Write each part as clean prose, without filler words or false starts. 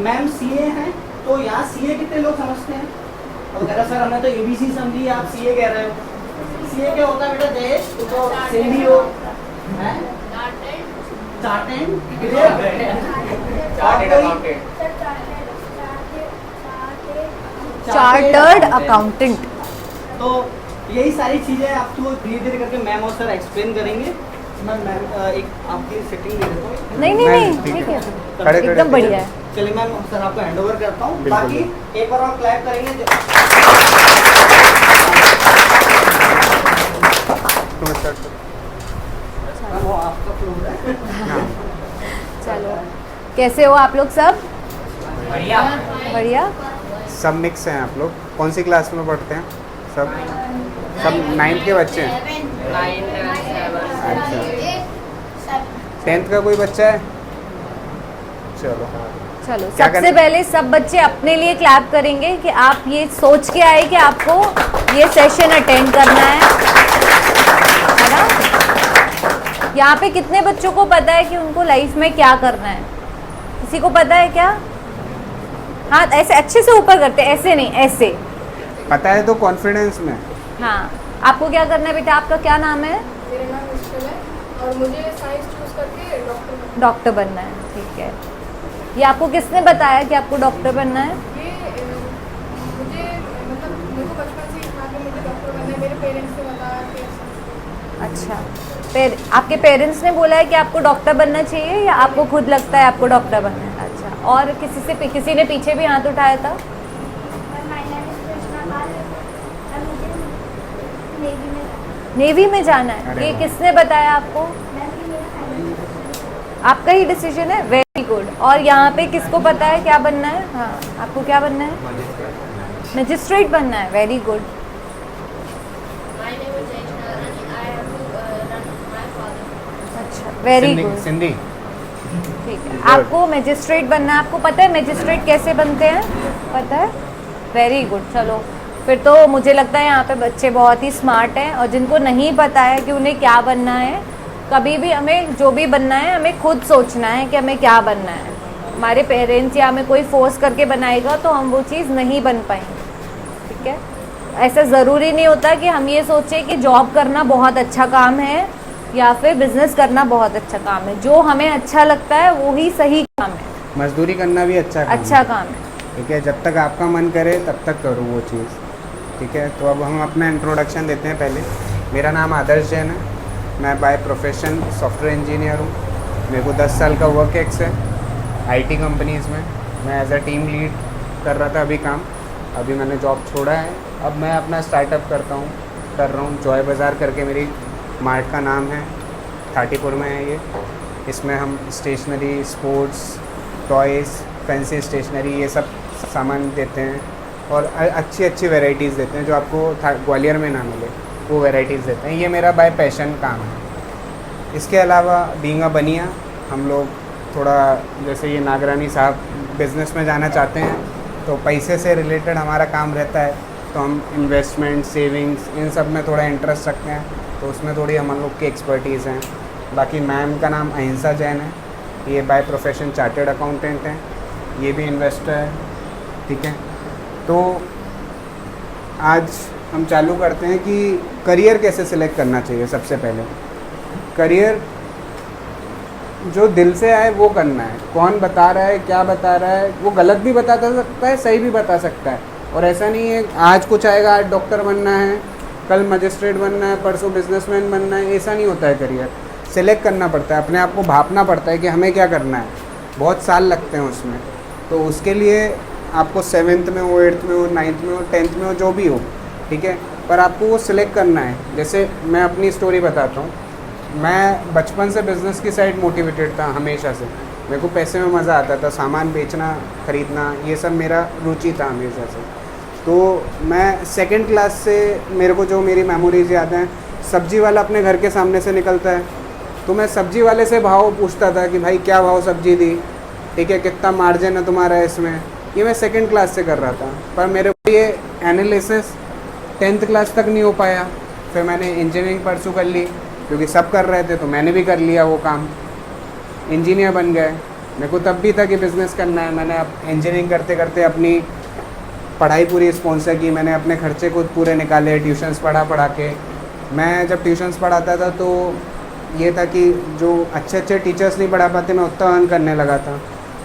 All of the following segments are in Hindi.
मैम सीए हैं, तो यहाँ सीए कितने लोग समझते हैं? अब कह रहा सर हमने तो एबीसी समझी, आप सीए कह रहे हो। सीए क्या होता है बेटा जयेश? तो सिंधी हो, हैं? Chartered chartered accountant. तो यही सारी चीज़ें आपको धीरे धीरे करके मैम और सर एक्सप्लेन करेंगे। मैं मैम एक आपकी सेटिंग दे देता हूँ। नहीं ठीक है, एकदम बढ़िया है। चलिए मैम सर आपको हैंड ओवर करता हूँ। बाकी एक बार और क्लैप करेंगे। वो आपका फ्लोर है। चलो, कैसे हो आप लोग सब? बढ़िया बढ़िया। सब मिक्स हैं आप लोग? कौन सी क्लास में पढ़ते हैं? सब 9th के बच्चे हैं? अच्छा, 10th का कोई बच्चा है? चलो सबसे पहले सब बच्चे अपने लिए क्लैप करेंगे कि आप ये सोच के आए कि आपको ये सेशन अटेंड करना है ना? यहाँ पे कितने बच्चों को पता है कि उनको लाइफ में क्या करना है? किसी को पता है क्या? हाँ, ऐसे अच्छे से ऊपर करते, ऐसे नहीं, ऐसे। पता है तो कॉन्फिडेंस में। हाँ, आपको क्या करना है बेटा? आपका क्या नाम है? मेरा नाम मिशेल है और मुझे साइंस चूज करके डॉक्टर बनना है। ठीक है, ये आपको किसने बताया कि आपको डॉक्टर बनना है? ये मुझे मतलब मेरे को बचपन से ही था कि मुझे डॉक्टर बनना है। मेरे पेरेंट्स ने बताया कि अच्छा, आपके पेरेंट्स ने बोला है कि आपको डॉक्टर बनना चाहिए या आपको खुद लगता है आपको डॉक्टर बनना है? अच्छा, और किसी ने पीछे भी हाथ उठाया था? नेवी में जाना है। ये किसने बताया आपको? आपका ही डिसीजन है? Very good. और यहाँ पे किसको पता है क्या बनना है? हाँ, आपको क्या बनना है? मजिस्ट्रेट बनना है। Very good. अच्छा, वेरी गुड। सिंधी। ठीक है, आपको मजिस्ट्रेट बनना है। आपको पता है मजिस्ट्रेट कैसे बनते हैं? पता है? Very good. चलो, फिर तो मुझे लगता है यहाँ पे बच्चे बहुत ही स्मार्ट हैं। और जिनको नहीं पता है कि उन्हें क्या बनना है, कभी भी हमें जो भी बनना है हमें खुद सोचना है कि हमें क्या बनना है। हमारे पेरेंट्स या हमें कोई फोर्स करके बनाएगा तो हम वो चीज़ नहीं बन पाएंगे। ठीक है, ऐसा ज़रूरी नहीं होता कि हम ये सोचें कि जॉब करना बहुत अच्छा काम है या फिर बिजनेस करना बहुत अच्छा काम है। जो हमें अच्छा लगता है वो ही सही काम है। मजदूरी करना भी अच्छा काम है। ठीक है, जब तक आपका मन करे तब तक करो वो चीज़। ठीक है, तो अब हम अपना इंट्रोडक्शन देते हैं। पहले मेरा नाम आदर्श जैन है। मैं बाय प्रोफेशन सॉफ्टवेयर इंजीनियर हूँ। मेरे को 10 साल का वर्क एक्स है आईटी कंपनीज़ में। मैं एज अ टीम लीड कर रहा था अभी काम। अभी मैंने जॉब छोड़ा है। अब मैं अपना स्टार्टअप कर रहा हूँ। जॉय बाज़ार करके मेरी मार्ट का नाम है, थाटीपुर में है ये। इसमें हम stationery, sports, toys, fancy stationery ये सब सामान देते हैं और अच्छी अच्छी वैरायटीज़ देते हैं जो आपको ग्वालियर में ना मिले, वो वैरायटीज़ देते हैं। ये मेरा बाय पैशन काम है। इसके अलावा बीइंग अ बनिया, हम लोग थोड़ा जैसे ये नागरानी साहब बिज़नेस में जाना चाहते हैं तो पैसे से रिलेटेड हमारा काम रहता है, तो हम इन्वेस्टमेंट, सेविंग्स इन सब में थोड़ा इंटरेस्ट रखते हैं, तो उसमें थोड़ी हम लोग की एक्सपर्टीज़ हैं। बाकी मैम का नाम अहिंसा जैन है। ये बाय प्रोफेशन चार्टर्ड अकाउंटेंट हैं। ये भी इन्वेस्टर है। ठीक है, तो आज हम चालू करते हैं कि करियर कैसे सिलेक्ट करना चाहिए। सबसे पहले करियर जो दिल से आए वो करना है। कौन बता रहा है, क्या बता रहा है, वो गलत भी बता सकता है, सही भी बता सकता है। और ऐसा नहीं है आज कुछ आएगा, आज डॉक्टर बनना है, कल मजिस्ट्रेट बनना है, परसों बिजनेसमैन बनना है, ऐसा नहीं होता है। करियर सिलेक्ट करना पड़ता है, अपने आप को भापना पड़ता है कि हमें क्या करना है। बहुत साल लगते हैं उसमें, तो उसके लिए आपको 7th में हो, 8th में हो, 9th में हो, 10th में हो, जो भी हो, ठीक है, पर आपको वो सिलेक्ट करना है। जैसे मैं अपनी स्टोरी बताता हूँ। मैं बचपन से बिज़नेस की साइड मोटिवेटेड था हमेशा से। मेरे को पैसे में मज़ा आता था, सामान बेचना, ख़रीदना, ये सब मेरा रुचि था हमेशा से। तो मैं 2nd क्लास से मेरे को जो मेरी मेमोरीज याद हैं, सब्जी वाला अपने घर के सामने से निकलता है तो मैं सब्जी वाले से भाव पूछता था कि भाई क्या भाव सब्जी दी, ठीक है, कितना मार्जिन है तुम्हारा इसमें। ये मैं 2nd क्लास से कर रहा था, पर मेरे को ये एनालिसिस 10th क्लास तक नहीं हो पाया। फिर मैंने इंजीनियरिंग परसू कर ली क्योंकि सब कर रहे थे, तो मैंने भी कर लिया वो काम। इंजीनियर बन गए, मेरे को तब भी था कि बिज़नेस करना है। मैंने अब इंजीनियरिंग करते करते अपनी पढ़ाई पूरी स्पॉन्सर की, मैंने अपने खर्चे खुद पूरे निकाले, ट्यूशन्स पढ़ा के। मैं जब ट्यूशन्स पढ़ाता था तो ये था कि जो अच्छे अच्छे टीचर्स नहीं पढ़ा पाते, मैं उतना अर्न करने लगा था।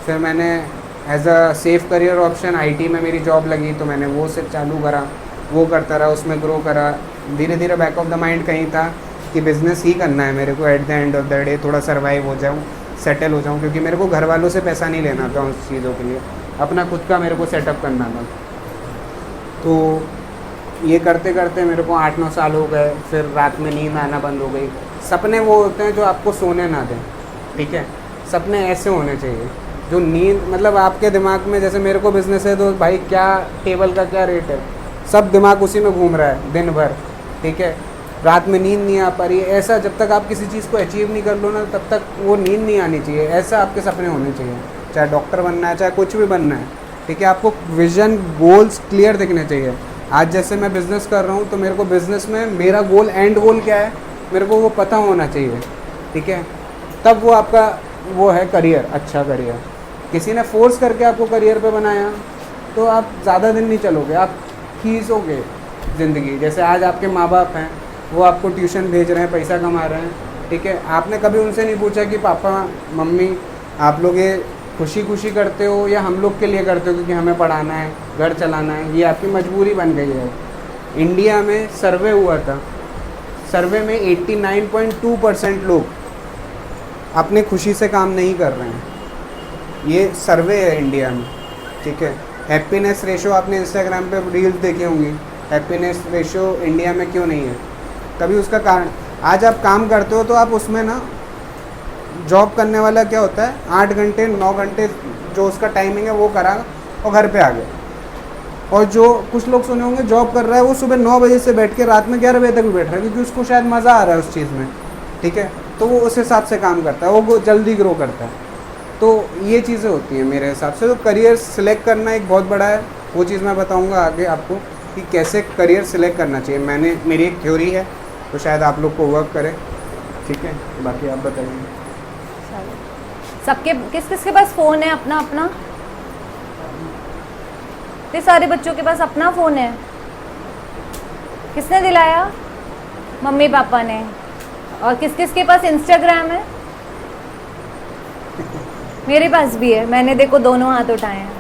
फिर मैंने as a safe career option IT में मेरी जॉब लगी, तो मैंने वो सिर्फ चालू करा, वो करता रहा, उसमें ग्रो करा। धीरे धीरे बैक ऑफ द माइंड कहीं था कि बिज़नेस ही करना है मेरे को, at the end of the day थोड़ा सर्वाइव हो जाऊँ, सेटल हो जाऊँ, क्योंकि मेरे को घर वालों से पैसा नहीं लेना था उस चीज़ों के लिए, अपना खुद का मेरे को सेटअप करना था। तो ये करते करते मेरे को 8-9 साल हो गए। फिर रात में नींद आना बंद हो गई। सपने वो होते हैं जो आपको सोने ना दें, ठीक है। सपने ऐसे होने चाहिए जो नींद, मतलब आपके दिमाग में, जैसे मेरे को बिज़नेस है तो भाई क्या टेबल का क्या रेट है, सब दिमाग उसी में घूम रहा है दिन भर, ठीक है। रात में नींद नहीं आ पा रही है। ऐसा जब तक आप किसी चीज़ को अचीव नहीं कर लो ना, तब तक वो नींद नहीं आनी चाहिए। ऐसा आपके सपने होने चाहिए, चाहे डॉक्टर बनना है, चाहे कुछ भी बनना है, ठीक है। आपको विजन, गोल्स क्लियर दिखने चाहिए। आज जैसे मैं बिज़नेस कर रहा हूँ तो मेरे को बिज़नेस में मेरा गोल, एंड गोल क्या है, मेरे को वो पता होना चाहिए, ठीक है। तब वो आपका वो है करियर, अच्छा करियर। किसी ने फोर्स करके आपको करियर पे बनाया तो आप ज़्यादा दिन नहीं चलोगे, आप खींचोगे ज़िंदगी। जैसे आज आपके माँ बाप हैं, वो आपको ट्यूशन भेज रहे हैं, पैसा कमा रहे हैं, ठीक है। आपने कभी उनसे नहीं पूछा कि पापा मम्मी आप लोग ये खुशी खुशी करते हो या हम लोग के लिए करते हो क्योंकि हमें पढ़ाना है, घर चलाना है, ये आपकी मजबूरी बन गई है। इंडिया में सर्वे हुआ था, सर्वे में 89.2% लोग अपने खुशी से काम नहीं कर रहे हैं। ये सर्वे है इंडिया में, ठीक है। हैप्पीनेस रेशो आपने इंस्टाग्राम पे रील्स देखी होंगी, हैप्पीनेस रेशो इंडिया में क्यों नहीं है? तभी उसका कारण, आज आप काम करते हो तो आप उसमें ना, जॉब करने वाला क्या होता है, 8 घंटे 9 घंटे जो उसका टाइमिंग है वो करा और घर पे आ गया। और जो कुछ लोग सुने होंगे जॉब कर रहा है, वो सुबह 9 बजे से बैठ के रात में 11 बजे तक भी बैठ रहा है, क्योंकि उसको शायद मज़ा आ रहा है उस चीज़ में, ठीक है। तो वो उस हिसाब से काम करता है, वो जल्दी ग्रो करता है। तो ये चीज़ें होती हैं मेरे हिसाब से। तो करियर सिलेक्ट करना एक बहुत बड़ा है, वो चीज़ मैं बताऊँगा आगे आपको कि कैसे करियर सिलेक्ट करना चाहिए। मेरी एक थ्योरी है, तो शायद आप लोग को वर्क करे, ठीक है। बाकी आप बताइए। सबके किस किस के पास फ़ोन है अपना अपना? इतने सारे बच्चों के पास अपना फ़ोन है। किसने दिलाया? मम्मी पापा ने। और किस किस के पास इंस्टाग्राम है? मेरे पास भी है, मैंने देखो दोनों हाथ उठाए हैं।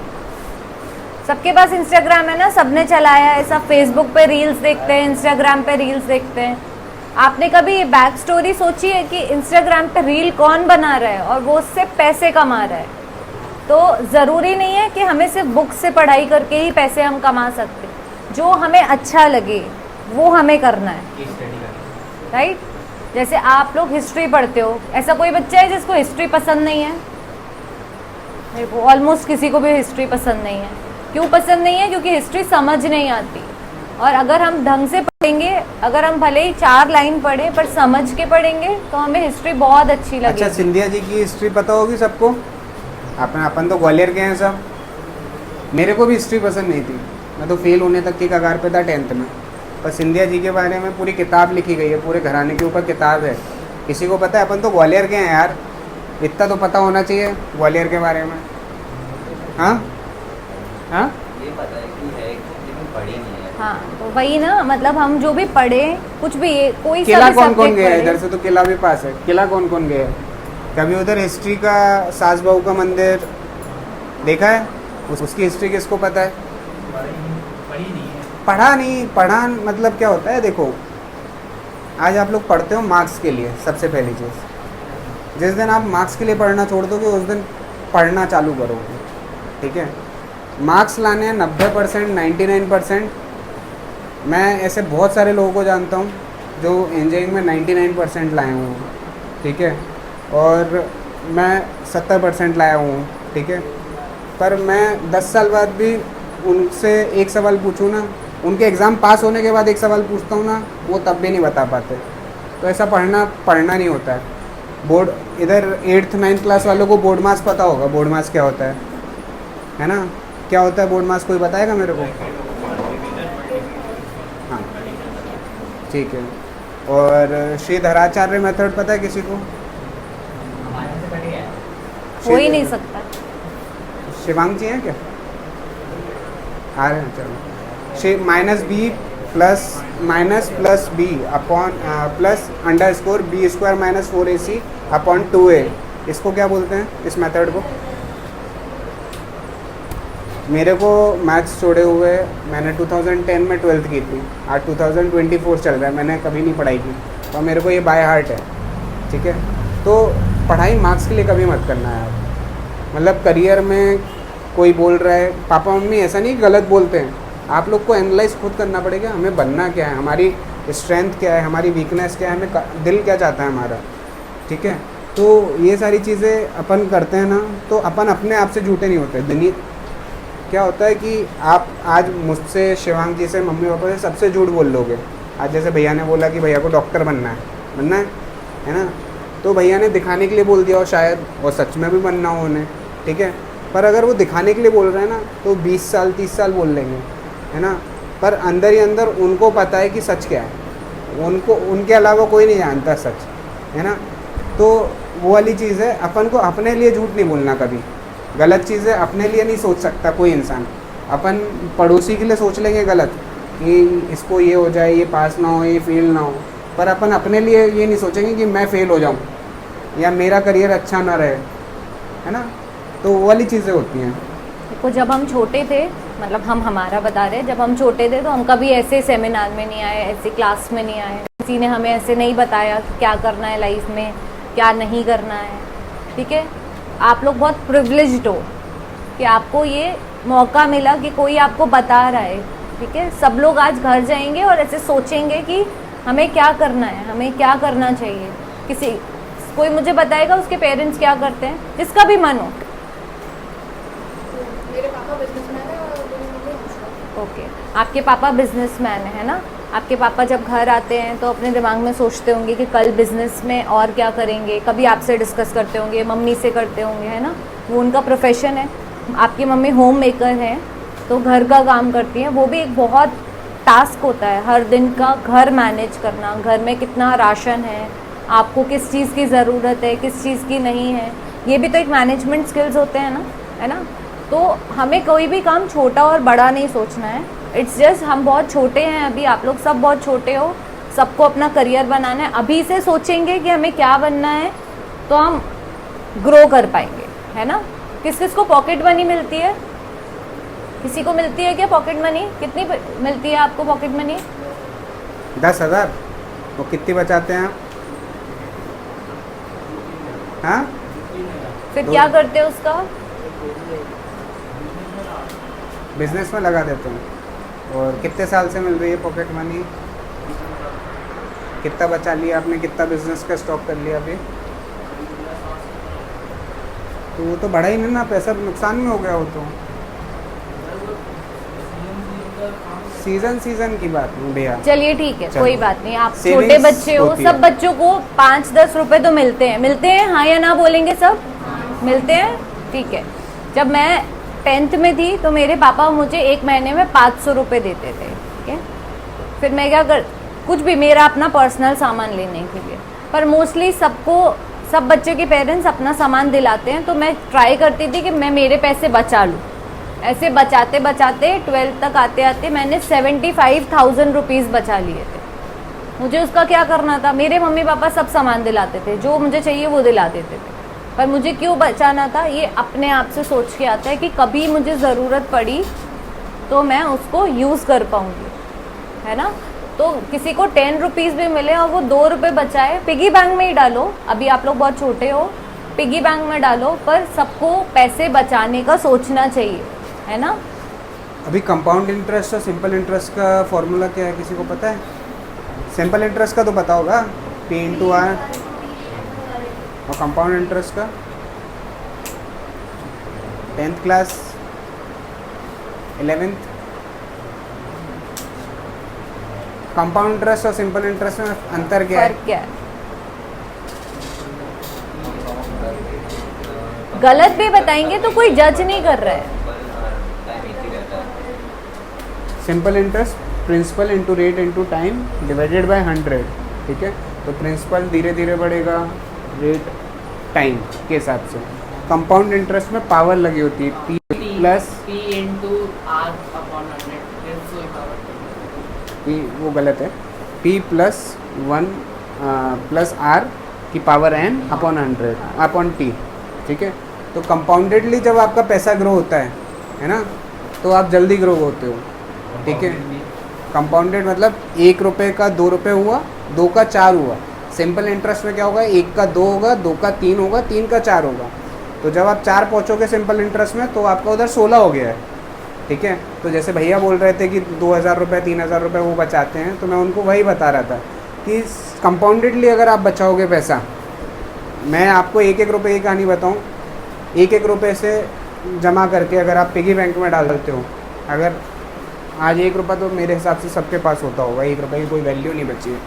सबके पास इंस्टाग्राम है ना, सबने चलाया है। सब फेसबुक पे रील्स देखते हैं, इंस्टाग्राम पे रील्स देखते हैं। आपने कभी ये बैक स्टोरी सोची है कि इंस्टाग्राम पे रील कौन बना रहा है और वो उससे पैसे कमा रहा है? तो ज़रूरी नहीं है कि हमें सिर्फ बुक से पढ़ाई करके ही पैसे हम कमा सकते। जो हमें अच्छा लगे वो हमें करना है, राइट। जैसे आप लोग हिस्ट्री पढ़ते हो, ऐसा कोई बच्चा है जिसको हिस्ट्री पसंद नहीं है? मेरे को ऑलमोस्ट किसी को भी हिस्ट्री पसंद नहीं है। क्यों पसंद नहीं है? क्योंकि हिस्ट्री समझ नहीं आती। और अगर हम ढंग से पढ़ेंगे, अगर हम भले ही 4 लाइन पढ़ें पर समझ के पढ़ेंगे तो हमें हिस्ट्री बहुत अच्छी लगेगी। अच्छा, सिंधिया जी की हिस्ट्री पता होगी सबको? अपन तो ग्वालियर के हैं सब। मेरे को भी हिस्ट्री पसंद नहीं थी, मैं तो फेल होने तक की कगार पे था 10th में। पर सिंधिया जी के बारे में पूरी किताब लिखी गई है, पूरे घराने के ऊपर किताब है। किसी को पता है? अपन तो ग्वालियर के हैं यार, इतना तो पता होना चाहिए ग्वालियर के बारे में। हाँ हाँ, ये पता है कि है लेकिन पढ़ी नहीं है। हाँ, तो वही ना, मतलब हम जो भी पढ़े, कुछ भी, कोई सा किला भी कौन कौन subject गया है? पढ़े। इधर से तो किला भी पास है। किला कौन कौन गया है? कभी उधर हिस्ट्री का सास बहू का मंदिर देखा है? उसकी हिस्ट्री किसको पता है? पढ़ी नहीं है। पढ़ा मतलब क्या होता है? देखो, आज आप लोग पढ़ते हो मार्क्स के लिए। सबसे पहली चीज़, जिस दिन आप मार्क्स के लिए पढ़ना छोड़ दोगे उस दिन पढ़ना चालू करोगे, ठीक है। मार्क्स लाने हैं 90%, 99%। मैं ऐसे बहुत सारे लोगों को जानता हूँ जो इंजीनियरिंग में 99% लाए हुए हैं, ठीक है। और मैं 70% लाया हुआ हूँ, ठीक है। पर मैं 10 साल बाद भी उनसे एक सवाल पूछूँ ना, उनके एग्ज़ाम पास होने के बाद एक सवाल पूछता हूँ ना, वो तब भी नहीं बता पाते। तो ऐसा पढ़ना नहीं होता है। बोर्ड, इधर 8th 9th क्लास वालों को बोर्ड मास पता होगा। बोर्ड मास क्या होता है ना? क्या होता है बोर्ड मास? कोई बताएगा मेरे को? हाँ, ठीक है। और श्रीधराचार्य मेथड पता है किसी को? हो ही नहीं सकता। शिवांग जी हैं क्या? आ रहे हैं, चलो। Minus b plus b upon plus under score b square minus 4ac upon 2a, इसको क्या बोलते हैं इस मेथड को? मेरे को मैथ्स छोड़े हुए मैंने 2010 में 12th की थी, आज 2024 चल रहा है, मैंने कभी नहीं पढ़ाई की, तो मेरे को ये बाय हार्ट है, ठीक है। तो पढ़ाई मार्क्स के लिए कभी मत करना है आप। मतलब करियर में कोई बोल रहा है, पापा मम्मी ऐसा नहीं गलत बोलते हैं, आप लोग को एनालाइज खुद करना पड़ेगा, हमें बनना क्या है, हमारी स्ट्रेंथ क्या है, हमारी वीकनेस क्या है, हमें दिल क्या चाहता है हमारा, ठीक है। तो ये सारी चीज़ें अपन करते हैं ना, तो अपन अपने आप से झूठे नहीं होते। दुनिया क्या होता है कि आप आज मुझसे, शिवांग जी से, मम्मी पापा से सबसे झूठ बोल लोगे। आज जैसे भैया ने बोला कि भैया को डॉक्टर बनना है ना, तो भैया ने दिखाने के लिए बोल दिया हो शायद, और सच में भी बनना हो उन्हें, ठीक है। पर अगर वो दिखाने के लिए बोल रहे हैं ना, तो 20 साल 30 साल बोल लेंगे, है ना। पर अंदर ही अंदर उनको पता है कि सच क्या है, उनको उनके अलावा कोई नहीं जानता सच, है ना। तो वो वाली चीज़ है, अपन को अपने लिए झूठ नहीं बोलना कभी। गलत चीज़ें अपने लिए नहीं सोच सकता कोई इंसान। अपन पड़ोसी के लिए सोच लेंगे गलत, कि इसको ये हो जाए, ये पास ना हो, ये फेल ना हो, पर अपन अपने लिए ये नहीं सोचेंगे कि मैं फ़ेल हो जाऊँ या मेरा करियर अच्छा ना रहे, है ना। तो वो वाली चीज़ें होती हैं। देखो जब हम छोटे थे, मतलब हम हमारा बता रहे हैं, जब हम छोटे थे तो हम कभी ऐसे सेमिनार में नहीं आए, ऐसे क्लास में नहीं आए, किसी ने हमें ऐसे नहीं बताया कि क्या करना है लाइफ में, क्या नहीं करना है, ठीक है। आप लोग बहुत प्रिविलेज्ड हो कि आपको ये मौका मिला कि कोई आपको बता रहा है, ठीक है। सब लोग आज घर जाएंगे और ऐसे सोचेंगे कि हमें क्या करना है, हमें क्या करना चाहिए। कोई मुझे बताएगा उसके पेरेंट्स क्या करते हैं, जिसका भी मन हो। मेरे पापा बिजनेसमैन है और मेरी मम्मी हाउसवाइफ। ओके, आपके पापा बिजनेसमैन है ना। आपके पापा जब घर आते हैं तो अपने दिमाग में सोचते होंगे कि कल बिजनेस में और क्या करेंगे, कभी आपसे डिस्कस करते होंगे, मम्मी से करते होंगे, है ना। वो उनका प्रोफेशन है। आपकी मम्मी होम मेकर है तो घर का काम करती हैं, वो भी एक बहुत टास्क होता है हर दिन का, घर मैनेज करना, घर में कितना राशन है, आपको किस चीज़ की ज़रूरत है, किस चीज़ की नहीं है, ये भी तो एक मैनेजमेंट स्किल्स होते हैं ना, है ना। तो हमें कोई भी काम छोटा और बड़ा नहीं सोचना है। इट्स जस्ट हम बहुत छोटे हैं अभी, आप लोग सब बहुत छोटे हो, सबको अपना करियर बनाना है। अभी से सोचेंगे कि हमें क्या बनना है तो हम ग्रो कर पाएंगे, है ना। किस किस को पॉकेट मनी मिलती है? किसी को मिलती है क्या पॉकेट मनी? कितनी मिलती है आपको पॉकेट मनी? 10,000। वो कितनी बचाते हैं आप? हाँ, फिर क्या करते हो उसका? बिजनेस में लगा देते हैं। और कितने साल से मिल रही है पॉकेट मनी? कितना बचा लिया आपने, कितना बिजनेस का स्टॉक कर लिया अभी? तो वो तो बढ़ा ही नहीं ना, पैसा नुकसान में हो गया। वो तो सीजन की बात नहीं भैया। चलिए ठीक है, चलो। कोई बात नहीं। आप Savings छोटे बच्चे हो, होती सब है। बच्चों को 5-10 रुपए तो मिलते हैं, हाँ या ना बोलेंगे? सब मिलते हैं, ठीक है। जब मैं 10th में थी तो मेरे पापा मुझे एक महीने में 500 रुपये देते थे, ठीक है। फिर मैं क्या कर, कुछ भी मेरा अपना पर्सनल सामान लेने के लिए, पर मोस्टली सब बच्चे के पेरेंट्स अपना सामान दिलाते हैं, तो मैं ट्राई करती थी कि मैं मेरे पैसे बचा लूँ। ऐसे बचाते बचाते 12th तक आते आते मैंने 75,000 रुपीज़ बचा लिए थे। मुझे उसका क्या करना था? मेरे मम्मी पापा सब सामान दिलाते थे, जो मुझे चाहिए वो दिला देते थे, पर मुझे क्यों बचाना था? ये अपने आप से सोच के आता है कि कभी मुझे ज़रूरत पड़ी तो मैं उसको यूज़ कर पाऊँगी, है ना। तो किसी को 10 रुपीज़ भी मिले और वो 2 रुपये बचाए, पिगी बैंक में ही डालो। अभी आप लोग बहुत छोटे हो, पिगी बैंक में डालो, पर सबको पैसे बचाने का सोचना चाहिए, है ना। अभी कंपाउंड इंटरेस्ट और सिंपल इंटरेस्ट का फॉर्मूला क्या है, किसी को पता है? सिंपल इंटरेस्ट का तो पता होगा, P/R, और कंपाउंड इंटरेस्ट का 10th class 11th। Compound interest और सिंपल इंटरेस्ट में अंतर क्या है? फर्क क्या है? गलत भी बताएंगे तो कोई जज नहीं कर रहा है। Simple interest principal into rate into time divided by 100, ठीक है। तो प्रिंसिपल धीरे धीरे बढ़ेगा, रेट टाइम के हिसाब से। कंपाउंड इंटरेस्ट में पावर लगी होती है, P plus P into R upon 100 is so power. P, वो गलत है, P प्लस 1 प्लस आर की power n upon 100 upon t, ठीक है। तो कंपाउंडेडली जब आपका पैसा ग्रो होता है ना, तो आप जल्दी ग्रो होते हो, ठीक है। कंपाउंडेड मतलब 1 रुपये का 2 रुपये हुआ, 2 का 4 हुआ। सिंपल इंटरेस्ट में क्या होगा, 1 का 2 होगा, 2 का 3 होगा, 3 का 4 होगा। तो जब आप 4 पहुँचोगे सिंपल इंटरेस्ट में, तो आपका उधर 16 हो गया है, ठीक है। तो जैसे भैया बोल रहे थे कि 2000 रुपये 3000 रुपये वो बचाते हैं, तो मैं उनको वही बता रहा था कि कंपाउंडेडली अगर आप बचाओगे पैसा, मैं आपको 1-1 रुपये की कहानी बताऊँ, 1-1 रुपये से जमा करके अगर आप पिगी बैंक में डाल देते हो, अगर आज 1 रुपया तो मेरे हिसाब से सबके पास होता होगा, 1 रुपये की कोई वैल्यू नहीं बची है।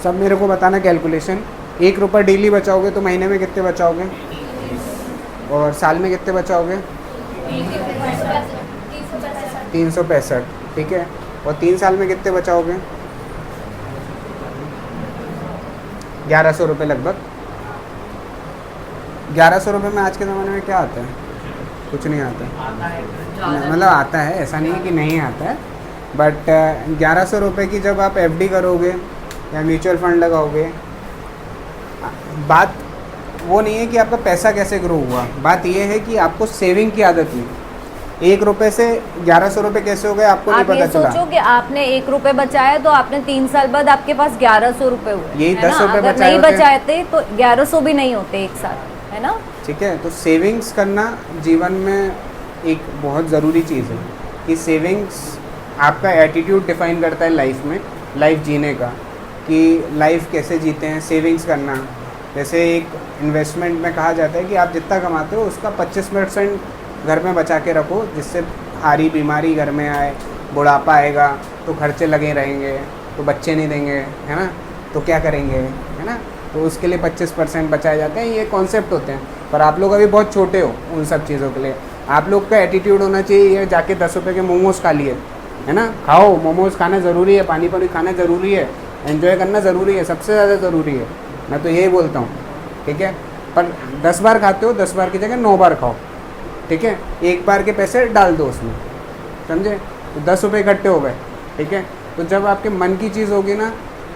सब मेरे को बताना कैलकुलेशन, 1 रुपया डेली बचाओगे तो महीने में कितने बचाओगे, और साल में कितने बचाओगे, 365, ठीक है। और 3 साल में कितने बचाओगे, 1100 रुपये लगभग। 1100 रुपये में आज के ज़माने में क्या आता है, कुछ नहीं आता है, मतलब आता है, ऐसा नहीं है कि नहीं आता है, बट 1100 रुपये की जब आप एफडी करोगे या म्यूचुअल फंड लगाओगे, बात वो नहीं है कि आपका पैसा कैसे ग्रो हुआ, बात ये है कि आपको सेविंग की आदत हुई। 1 रुपये से 1100 रुपये कैसे हो गए आपको नहीं पता चला। सोचो कि आपने 1 रुपये बचाया तो आपने 3 साल बाद आपके पास 1100 रुपये हुए, यही 10 रुपये अगर नहीं बचाए थे तो 1100 भी नहीं होते एक साथ, है ना। ठीक है, तो सेविंग्स करना जीवन में एक बहुत ज़रूरी चीज़ है कि सेविंग्स आपका एटीट्यूड डिफाइन करता है लाइफ में, लाइफ जीने का, कि लाइफ कैसे जीते हैं। सेविंग्स करना, जैसे एक इन्वेस्टमेंट में कहा जाता है कि आप जितना कमाते हो उसका 25% घर में बचा के रखो, जिससे हारी बीमारी घर में आए, बुढ़ापा आएगा तो खर्चे लगे रहेंगे, तो बच्चे नहीं देंगे, है ना, तो क्या करेंगे, है ना। तो उसके लिए 25% बचाए जाते हैं, ये कॉन्सेप्ट होते हैं। पर आप लोग अभी बहुत छोटे हो उन सब चीज़ों के लिए। आप लोग का एटीट्यूड होना चाहिए ये जाके 10 रुपये के मोमोज़ खा लिए, है ना, खाओ, मोमोज़ खाना ज़रूरी है, पानी पूरी खाना ज़रूरी है, एंजॉय करना ज़रूरी है, सबसे ज़्यादा ज़रूरी है, मैं तो यही बोलता हूँ, ठीक है। पर 10 बार खाते हो, 10 बार की जगह 9 बार खाओ, ठीक है। 1 बार के पैसे डाल दो उसमें, समझे, तो 10 रुपये इकट्ठे हो गए, ठीक है। तो जब आपके मन की चीज़ होगी ना,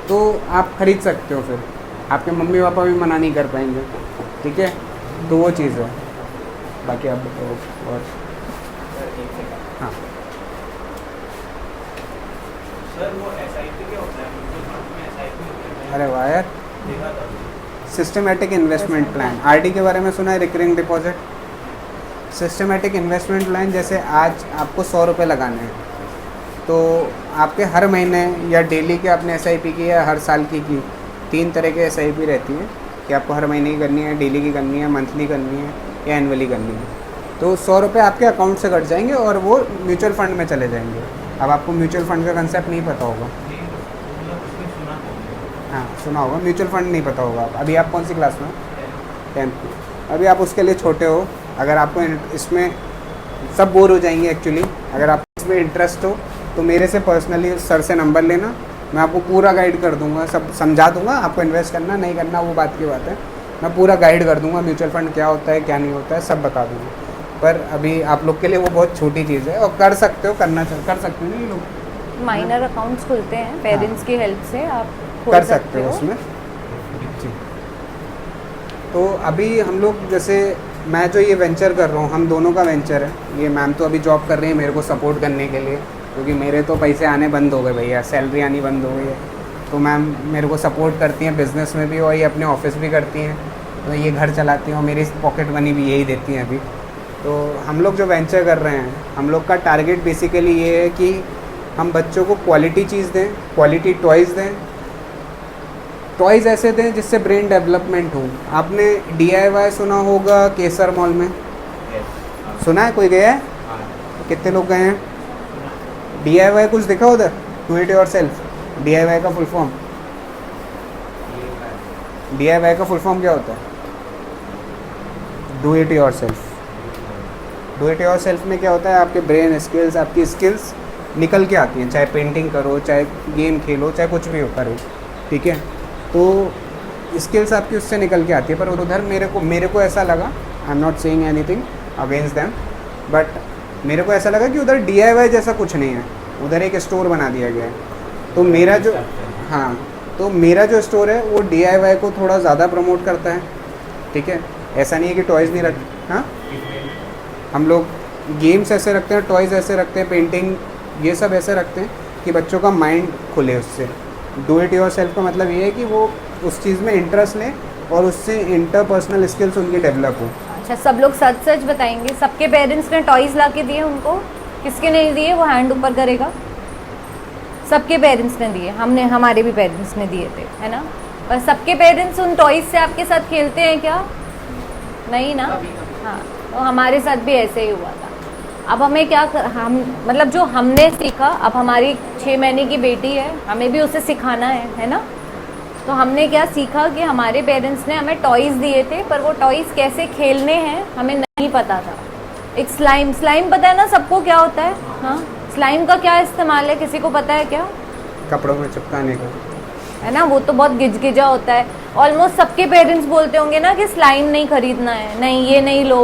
तो आप खरीद सकते हो, फिर आपके मम्मी पापा भी मना नहीं कर पाएंगे, ठीक है। तो वो चीज़ है, बाकी आप बताओ। और हाँ सर, वो SIP क्या होता है? मुझे फंड में SIP होता है। अरे वाह यार, देखा था। सिस्टमेटिक इन्वेस्टमेंट प्लान, आरडी के बारे में सुना है, recurring deposit. Systematic investment plan, जैसे आज आपको 100 रुपये लगाने हैं, तो आपके हर महीने या डेली के आपने SIP की या हर साल की 3 तरह के SIP रहती है कि आपको हर महीने की करनी है, डेली की करनी है, मंथली करनी है या एनुअली करनी है। तो 100 रुपये आपके अकाउंट से कट जाएंगे और वो म्यूचुअल फंड में चले जाएंगे। अब आपको म्यूचुअल फंड का कंसेप्ट नहीं पता होगा, हाँ सुना होगा, म्यूचुअल फंड नहीं पता होगा। अभी आप कौन सी क्लास में, 10th। अभी आप उसके लिए छोटे हो, अगर आपको इसमें सब बोर हो जाएंगे एक्चुअली। अगर आप इसमें इंटरेस्ट हो तो मेरे से पर्सनली सर से नंबर लेना, मैं आपको पूरा गाइड कर दूंगा, सब समझा दूंगा। आपको इन्वेस्ट करना नहीं करना वो बात की बात है, मैं पूरा गाइड कर दूंगा, म्यूचुअल फंड क्या होता है क्या नहीं होता है सब बता दूंगा। पर अभी आप लोग के लिए वो बहुत छोटी चीज़ है, और कर सकते हो, कर सकते हो ना ये लोग, माइनर अकाउंट्स खुलते हैं पेरेंट्स की हेल्प से, आप कर सकते हो उसमें जी। तो अभी हम लोग, जैसे मैं जो ये वेंचर कर रहा हूँ, हम दोनों का वेंचर है ये। मैम तो अभी जॉब कर रही है मेरे को सपोर्ट करने के लिए, क्योंकि मेरे तो पैसे आने बंद हो गए भैया, सैलरी आनी बंद हो गई है। तो मैम मेरे को सपोर्ट करती हैं बिज़नेस में भी, और ये अपने ऑफिस भी करती हैं, तो ये घर चलाती हैं और मेरी पॉकेट मनी भी यही देती हैं अभी। तो हम लोग जो वेंचर कर रहे हैं, हम लोग का टारगेट बेसिकली ये है कि हम बच्चों को क्वालिटी चीज़ दें, क्वालिटी टॉयज़ दें, टॉयज़ ऐसे दें जिससे ब्रेन डेवलपमेंट हो। आपने DIY सुना होगा केसर मॉल में, सुना है, कोई गया है, कितने लोग गए हैं? DIY कुछ दिखा उधर, do it your self, DIY का फुल फॉर्म, DIY का फुल फॉर्म क्या होता है? Do it your self. Do it your self में क्या होता है, आपके ब्रेन स्किल्स, आपकी स्किल्स निकल के आती हैं, चाहे पेंटिंग करो, चाहे गेम खेलो, चाहे कुछ भी हो करो, ठीक है। तो स्किल्स आपकी उससे निकल के आती है। पर उधर मेरे को ऐसा लगा, I am not saying anything, against them, but मेरे को ऐसा लगा कि उधर DIY जैसा कुछ नहीं है, उधर एक स्टोर बना दिया गया है। तो मेरा जो हाँ तो मेरा जो स्टोर है वो DIY को थोड़ा ज़्यादा प्रमोट करता है, ठीक है। ऐसा नहीं है कि टॉयज़ नहीं रख, हाँ हम लोग गेम्स ऐसे रखते हैं, टॉयज़ ऐसे रखते हैं, पेंटिंग ये सब ऐसे रखते हैं कि बच्चों का माइंड खुले उससे। डू इट योर सेल्फ का मतलब ये है कि वो उस चीज़ में इंटरेस्ट लें और उससे इंटरपर्सनल स्किल्स उनकी डेवलप हो। अच्छा, सब लोग सच सच बताएंगे, सबके पेरेंट्स ने टॉयज़ ला के दिए उनको? किसके नहीं दिए? वो हैंड ऊपर करेगा। सबके पेरेंट्स ने दिए, हमारे भी पेरेंट्स ने दिए थे, है ना। पर सबके पेरेंट्स उन टॉयज़ से आपके साथ खेलते हैं क्या? नहीं ना। हाँ, तो हमारे साथ भी ऐसे ही हुआ था। अब हमें क्या हम मतलब जो हमने सीखा, अब हमारी 6 महीने की बेटी है, हमें भी उसे सिखाना है ना। तो हमने क्या सीखा कि हमारे पेरेंट्स ने हमें टॉयज़ दिए थे, पर वो टॉयज़ कैसे खेलने हैं हमें नहीं पता था। एक स्लाइम पता है ना सबको क्या होता है? हाँ, स्लाइम का क्या इस्तेमाल है, किसी को पता है क्या? कपड़ों में चिपकाने का, है ना। वो तो बहुत गिजगिजा होता है। ऑलमोस्ट सबके पेरेंट्स बोलते होंगे ना कि स्लाइम नहीं खरीदना है, नहीं ये नहीं लो,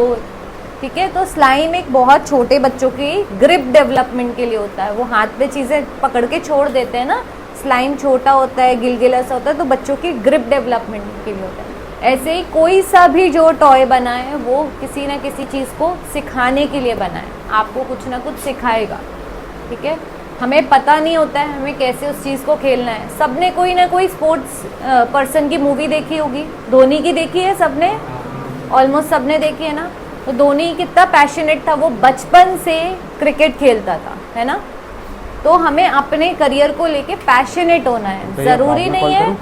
ठीक है। तो स्लाइम एक बहुत छोटे बच्चों की ग्रिप डेवलपमेंट के लिए होता है। वो हाथ पे चीज़ें पकड़ के छोड़ देते हैं ना, स्लाइम छोटा होता है, गिलगिला सा होता है, तो बच्चों की ग्रिप डेवलपमेंट के लिए होता है। ऐसे ही कोई सा भी जो टॉय बना है वो किसी ना किसी चीज़ को सिखाने के लिए बना है, आपको कुछ ना कुछ सिखाएगा, ठीक है। हमें पता नहीं होता है हमें कैसे उस चीज़ को खेलना है। सबने कोई ना कोई स्पोर्ट्स पर्सन की मूवी देखी होगी, धोनी की देखी है सबने, ऑलमोस्ट सबने देखी है ना। तो धोनी कितना पैशनेट था, वो बचपन से क्रिकेट खेलता था, है ना। तो हमें अपने करियर को लेके पैशनेट होना है। ज़रूरी नहीं है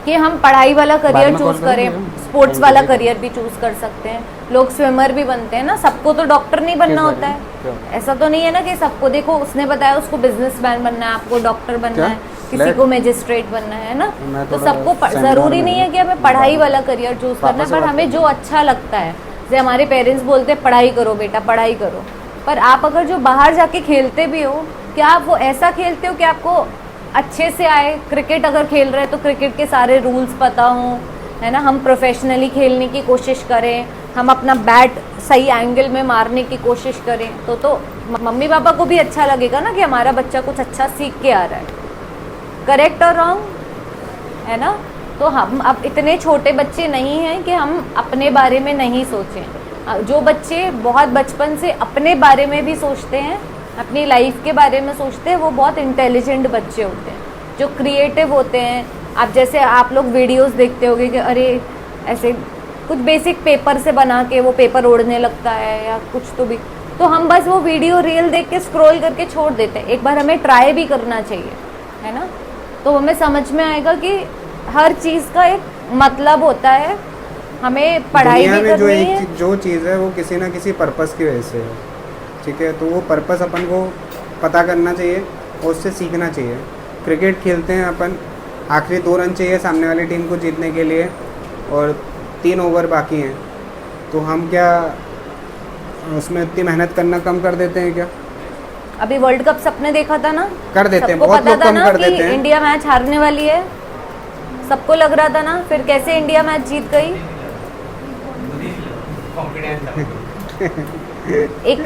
कि हम पढ़ाई वाला करियर चूज़ करें, स्पोर्ट्स वाला करियर भी चूज़ कर सकते हैं। लोग स्विमर भी बनते हैं ना, सबको तो डॉक्टर नहीं बनना होता है। ऐसा तो नहीं है ना कि सबको, देखो उसने बताया उसको बिजनेसमैन बनना है, आपको डॉक्टर बनना है, किसी को मैजिस्ट्रेट बनना है ना। तो सबको ज़रूरी नहीं है कि हमें पढ़ाई वाला करियर चूज़ करना है, पर हमें जो अच्छा लगता है। जैसे हमारे पेरेंट्स बोलते हैं पढ़ाई करो बेटा, पढ़ाई करो, पर आप अगर जो बाहर जाके खेलते भी हो, क्या आप वो ऐसा खेलते हो कि आपको अच्छे से आए? क्रिकेट अगर खेल रहे हैं तो क्रिकेट के सारे रूल्स पता हों, है ना। हम प्रोफेशनली खेलने की कोशिश करें, हम अपना बैट सही एंगल में मारने की कोशिश करें, तो मम्मी पापा को भी अच्छा लगेगा ना कि हमारा बच्चा कुछ अच्छा सीख के आ रहा है। करेक्ट और रॉन्ग, है ना। तो हम अब इतने छोटे बच्चे नहीं हैं कि हम अपने बारे में नहीं सोचें। जो बच्चे बहुत बचपन से अपने बारे में भी सोचते हैं, अपनी लाइफ के बारे में सोचते हैं, वो बहुत इंटेलिजेंट बच्चे होते हैं, जो क्रिएटिव होते हैं। आप जैसे आप लोग वीडियोस देखते होगे कि अरे ऐसे कुछ बेसिक पेपर से बना के वो पेपर उड़ने लगता है या कुछ, तो हम बस वो वीडियो रील देख के स्क्रॉल करके छोड़ देते हैं। एक बार हमें ट्राई भी करना चाहिए, है ना। तो हमें समझ में आएगा कि हर चीज़ का एक मतलब होता है। हमें पढ़ाई भी करनी है, जो चीज़ है वो किसी ना किसी पर्पस की वजह से है, ठीक है। तो वो पर्पस अपन को पता करना चाहिए और उससे सीखना चाहिए। क्रिकेट खेलते हैं अपन, आखिरी 2 रन चाहिए सामने वाली टीम को जीतने के लिए और 3 ओवर बाकी हैं, तो हम क्या उसमें इतनी मेहनत करना कम कर देते हैं क्या? अभी वर्ल्ड कप सबने देखा था ना, कर देते हैं, सबको बहुत पता लोग था कम ना कर कि देते हैं। इंडिया मैच हारने वाली है, सबको लग रहा था ना। फिर कैसे इंडिया मैच जीत गई? एक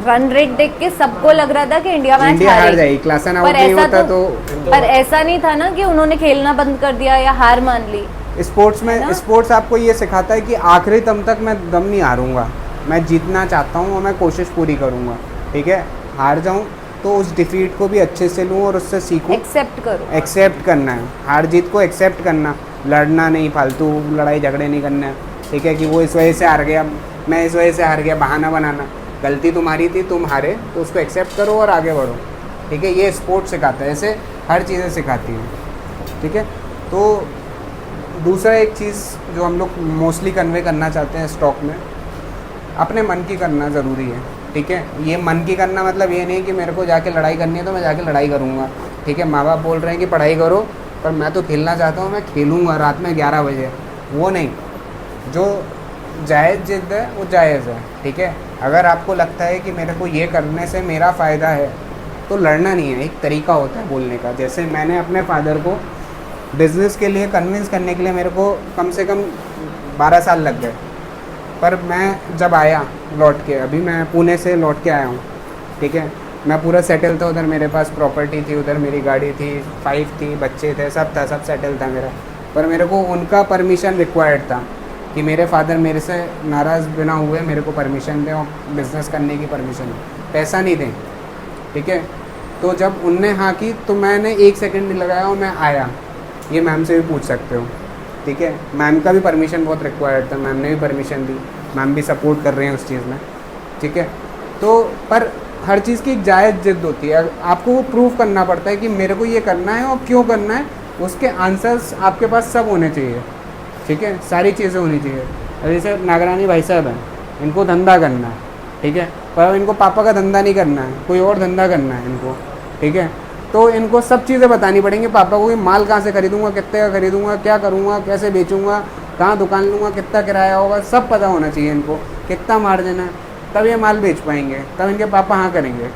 रन रेट देख के सबको लग रहा था कि इंडिया मैच हार जाएगी, क्लासन आउट नहीं होता तो। पर ऐसा नहीं था ना कि उन्होंने खेलना बंद कर दिया या हार मान ली। स्पोर्ट्स में, स्पोर्ट्स आपको ये सिखाता है कि आखिरी दम तक मैं दम नहीं हारूंगा, मैं जीतना चाहता हूँ और मैं कोशिश पूरी करूँगा, ठीक है। हार जाऊँ तो उस डिफीट को भी अच्छे से लूँ और उससे सीखूँ, एक्सेप्ट करो। एक्सेप्ट करना है, हार जीत को एक्सेप्ट करना, लड़ना नहीं, फालतू लड़ाई झगड़े नहीं करना है, ठीक है। कि वो इस वजह से हार गया, मैं इस वजह से हार गया, बहाना बनाना। गलती तुम्हारी थी, तुम हारे, तो उसको एक्सेप्ट करो और आगे बढ़ो, ठीक है। ये स्पोर्ट सिखाता है, ऐसे हर चीज़ें सिखाती हैं, ठीक है। तो दूसरा एक चीज़ जो हम लोग मोस्टली कन्वे करना चाहते हैं स्टॉक में, अपने मन की करना ज़रूरी है, ठीक है। ये मन की करना मतलब ये नहीं कि मेरे को जाके लड़ाई करनी है तो मैं जाके लड़ाई करूँगा, ठीक है। माँ बाप बोल रहे हैं कि पढ़ाई करो, पर मैं तो खेलना चाहता हूँ, मैं खेलूँगा रात में 11 बजे, वो नहीं। जो जायज़ जिद है वो जायज़ है, ठीक है। अगर आपको लगता है कि मेरे को ये करने से मेरा फ़ायदा है तो लड़ना नहीं है, एक तरीका होता है बोलने का। जैसे मैंने अपने फादर को बिज़नेस के लिए कन्विंस करने के लिए मेरे को कम से कम 12 साल लग गए, पर मैं जब आया लौट के, अभी मैं पुणे से लौट के आया हूँ, ठीक है, मैं पूरा सेटल था, उधर मेरे पास प्रॉपर्टी थी, उधर मेरी गाड़ी थी, 5 थी, बच्चे थे, सब था, सब सेटल था मेरा। पर मेरे को उनका परमिशन रिक्वायर्ड था कि मेरे फादर मेरे से नाराज़ बिना हुए मेरे को परमिशन दें और बिज़नेस करने की परमिशन दें, पैसा नहीं दें, ठीक है। तो जब उनने हाँ की तो मैंने 1 सेकंड नहीं लगाया और मैं आया। ये मैम से भी पूछ सकते हो, ठीक है। मैम का भी परमिशन बहुत रिक्वायर्ड था, मैम ने भी परमिशन दी, मैम भी सपोर्ट कर रहे हैं उस चीज़ में, ठीक है। तो पर हर चीज़ की एक जायज़ जिद होती है, आपको वो प्रूव करना पड़ता है कि मेरे को ये करना है और क्यों करना है, उसके आंसर्स आपके पास सब होने चाहिए, ठीक है, सारी चीज़ें होनी चाहिए। जैसे नागरानी भाई साहब हैं, इनको धंधा करना है, ठीक है, पर इनको पापा का धंधा नहीं करना है, कोई और धंधा करना है इनको, ठीक है। तो इनको सब चीज़ें बतानी पड़ेंगी पापा को कि माल कहाँ से खरीदूंगा, कितने का खरीदूंगा, क्या करूँगा, कैसे बेचूंगा, कहाँ दुकान लूँगा, कितना किराया होगा, सब पता होना चाहिए इनको, कितना मार्जिन है, तब ये माल बेच पाएंगे, तब इनके पापा हाँ करेंगे,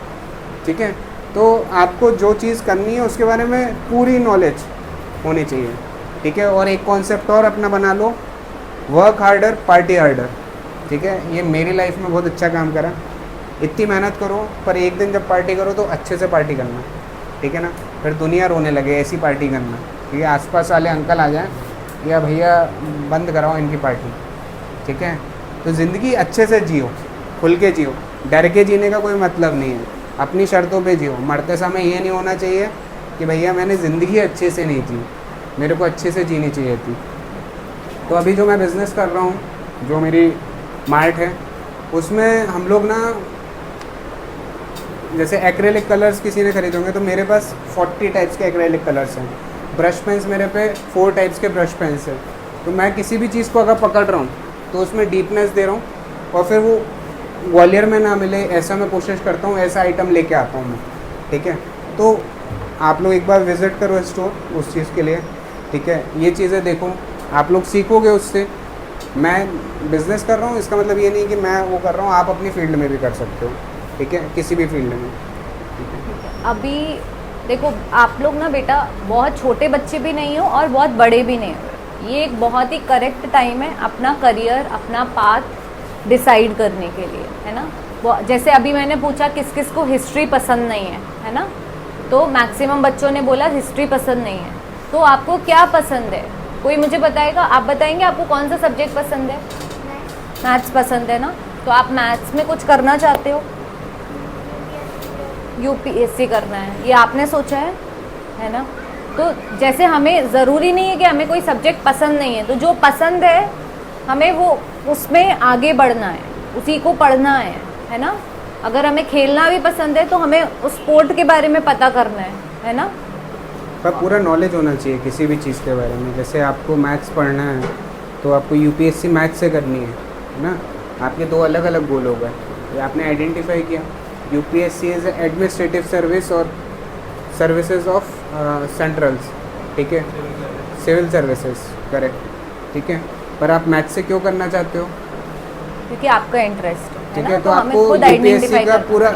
ठीक है। तो आपको जो चीज़ करनी है उसके बारे में पूरी नॉलेज होनी चाहिए, ठीक है। और एक कॉन्सेप्ट और अपना बना लो, वर्क हार्डर पार्टी हार्डर, ठीक है। ये मेरी लाइफ में बहुत अच्छा काम करा। इतनी मेहनत करो पर एक दिन जब पार्टी करो तो अच्छे से पार्टी करना, ठीक है ना, फिर दुनिया रोने लगे, ऐसी पार्टी करना, ठीक है। आसपास वाले अंकल आ जाएं या भैया बंद कराओ इनकी पार्टी, ठीक है। तो ज़िंदगी अच्छे से जियो, खुल के जियो, डर के जीने का कोई मतलब नहीं है, अपनी शर्तों पे जियो। मरते समय ये नहीं होना चाहिए कि भैया मैंने ज़िंदगी अच्छे से नहीं जी, मेरे को अच्छे से जीनी चाहिए थी। तो अभी जो मैं बिज़नेस कर रहा हूँ, जो मेरी मार्ट है, उसमें हम लोग ना जैसे एक्रेलिक कलर्स किसी ने खरीदे होंगे तो मेरे पास 40 टाइप्स के एक्रेलिक कलर्स हैं। ब्रश पेन्स मेरे पे 4 टाइप्स के ब्रश पेन्स हैं। तो मैं किसी भी चीज़ को अगर पकड़ रहा हूँ तो उसमें डीपनेस दे रहा हूँ और फिर वो ग्वालियर में ना मिले ऐसा मैं कोशिश करता हूँ, ऐसा आइटम लेके आता हूँ मैं, ठीक है। तो आप लोग एक बार विज़िट करो स्टोर उस चीज़ के लिए, ठीक है। ये चीज़ें देखो, आप लोग सीखोगे उससे। मैं बिज़नेस कर रहा हूँ इसका मतलब ये नहीं कि मैं वो कर रहा हूँ, आप अपनी फील्ड में भी कर सकते हो, ठीक है, किसी भी फील्ड में, ठीक है। अभी देखो आप लोग ना बेटा बहुत छोटे बच्चे भी नहीं हो और बहुत बड़े भी नहीं हो, ये एक बहुत ही करेक्ट टाइम है अपना करियर, अपना पाथ डिसाइड करने के लिए, है ना। वो जैसे अभी मैंने पूछा किस किस को हिस्ट्री पसंद नहीं है ना, तो मैक्सिमम बच्चों ने बोला हिस्ट्री पसंद नहीं है। तो आपको क्या पसंद है, कोई मुझे बताएगा, आप बताएंगे आपको कौन सा सब्जेक्ट पसंद है? मैथ्स पसंद है ना, तो आप मैथ्स में कुछ करना चाहते हो, यूपीएससी करना है, ये आपने सोचा है ना। तो जैसे हमें ज़रूरी नहीं है कि हमें कोई सब्जेक्ट पसंद नहीं है, तो जो पसंद है हमें वो उसमें आगे बढ़ना है, उसी को पढ़ना है ना। अगर हमें खेलना भी पसंद है तो हमें उस स्पोर्ट के बारे में पता करना है ना। पर पूरा नॉलेज होना चाहिए किसी भी चीज़ के बारे में। जैसे आपको मैथ्स पढ़ना है तो आपको यूपीएससी मैथ्स से करनी है ना। आपके 2 अलग अलग गोल हो गए, ये आपने आइडेंटिफाई किया। यूपीएससी इज़ एडमिनिस्ट्रेटिव सर्विस और सर्विसेज ऑफ सेंट्रल्स, ठीक है, सिविल सर्विसेज, करेक्ट, ठीक है। पर आप मैथ्स से क्यों करना चाहते हो? क्योंकि आपका इंटरेस्ट है, ठीक ना? है। तो आपको यूपीएससी का पूरा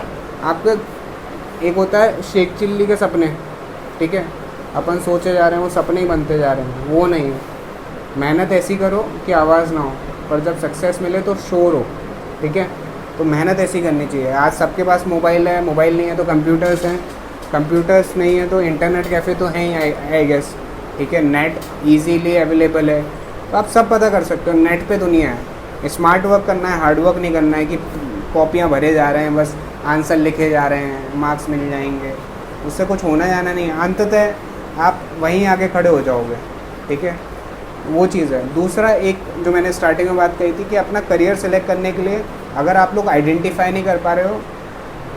आपका एक होता है शेख चिल्ली के सपने, ठीक है, अपन सोचे जा रहे हैं वो सपने ही बनते जा रहे हैं, वो नहीं है। मेहनत ऐसी करो कि आवाज़ ना हो, पर जब सक्सेस मिले तो शोर हो, ठीक है। तो मेहनत ऐसी करनी चाहिए। आज सबके पास मोबाइल है, मोबाइल नहीं है तो कंप्यूटर्स हैं, कंप्यूटर्स नहीं है तो इंटरनेट कैफ़े तो हैं ही आई गेस, ठीक है। नेट इजीली अवेलेबल है, तो आप सब पता कर सकते हो, नेट पे दुनिया है। स्मार्ट वर्क करना है, हार्ड वर्क नहीं करना है कि कॉपियाँ भरे जा रहे हैं, बस आंसर लिखे जा रहे हैं, मार्क्स मिल जाएंगे, उससे कुछ होना जाना नहीं है। अंततः आप वहीं आके खड़े हो जाओगे, ठीक है, वो चीज़ है। दूसरा एक जो मैंने स्टार्टिंग में बात कही थी कि अपना करियर सेलेक्ट करने के लिए अगर आप लोग आइडेंटिफाई नहीं कर पा रहे हो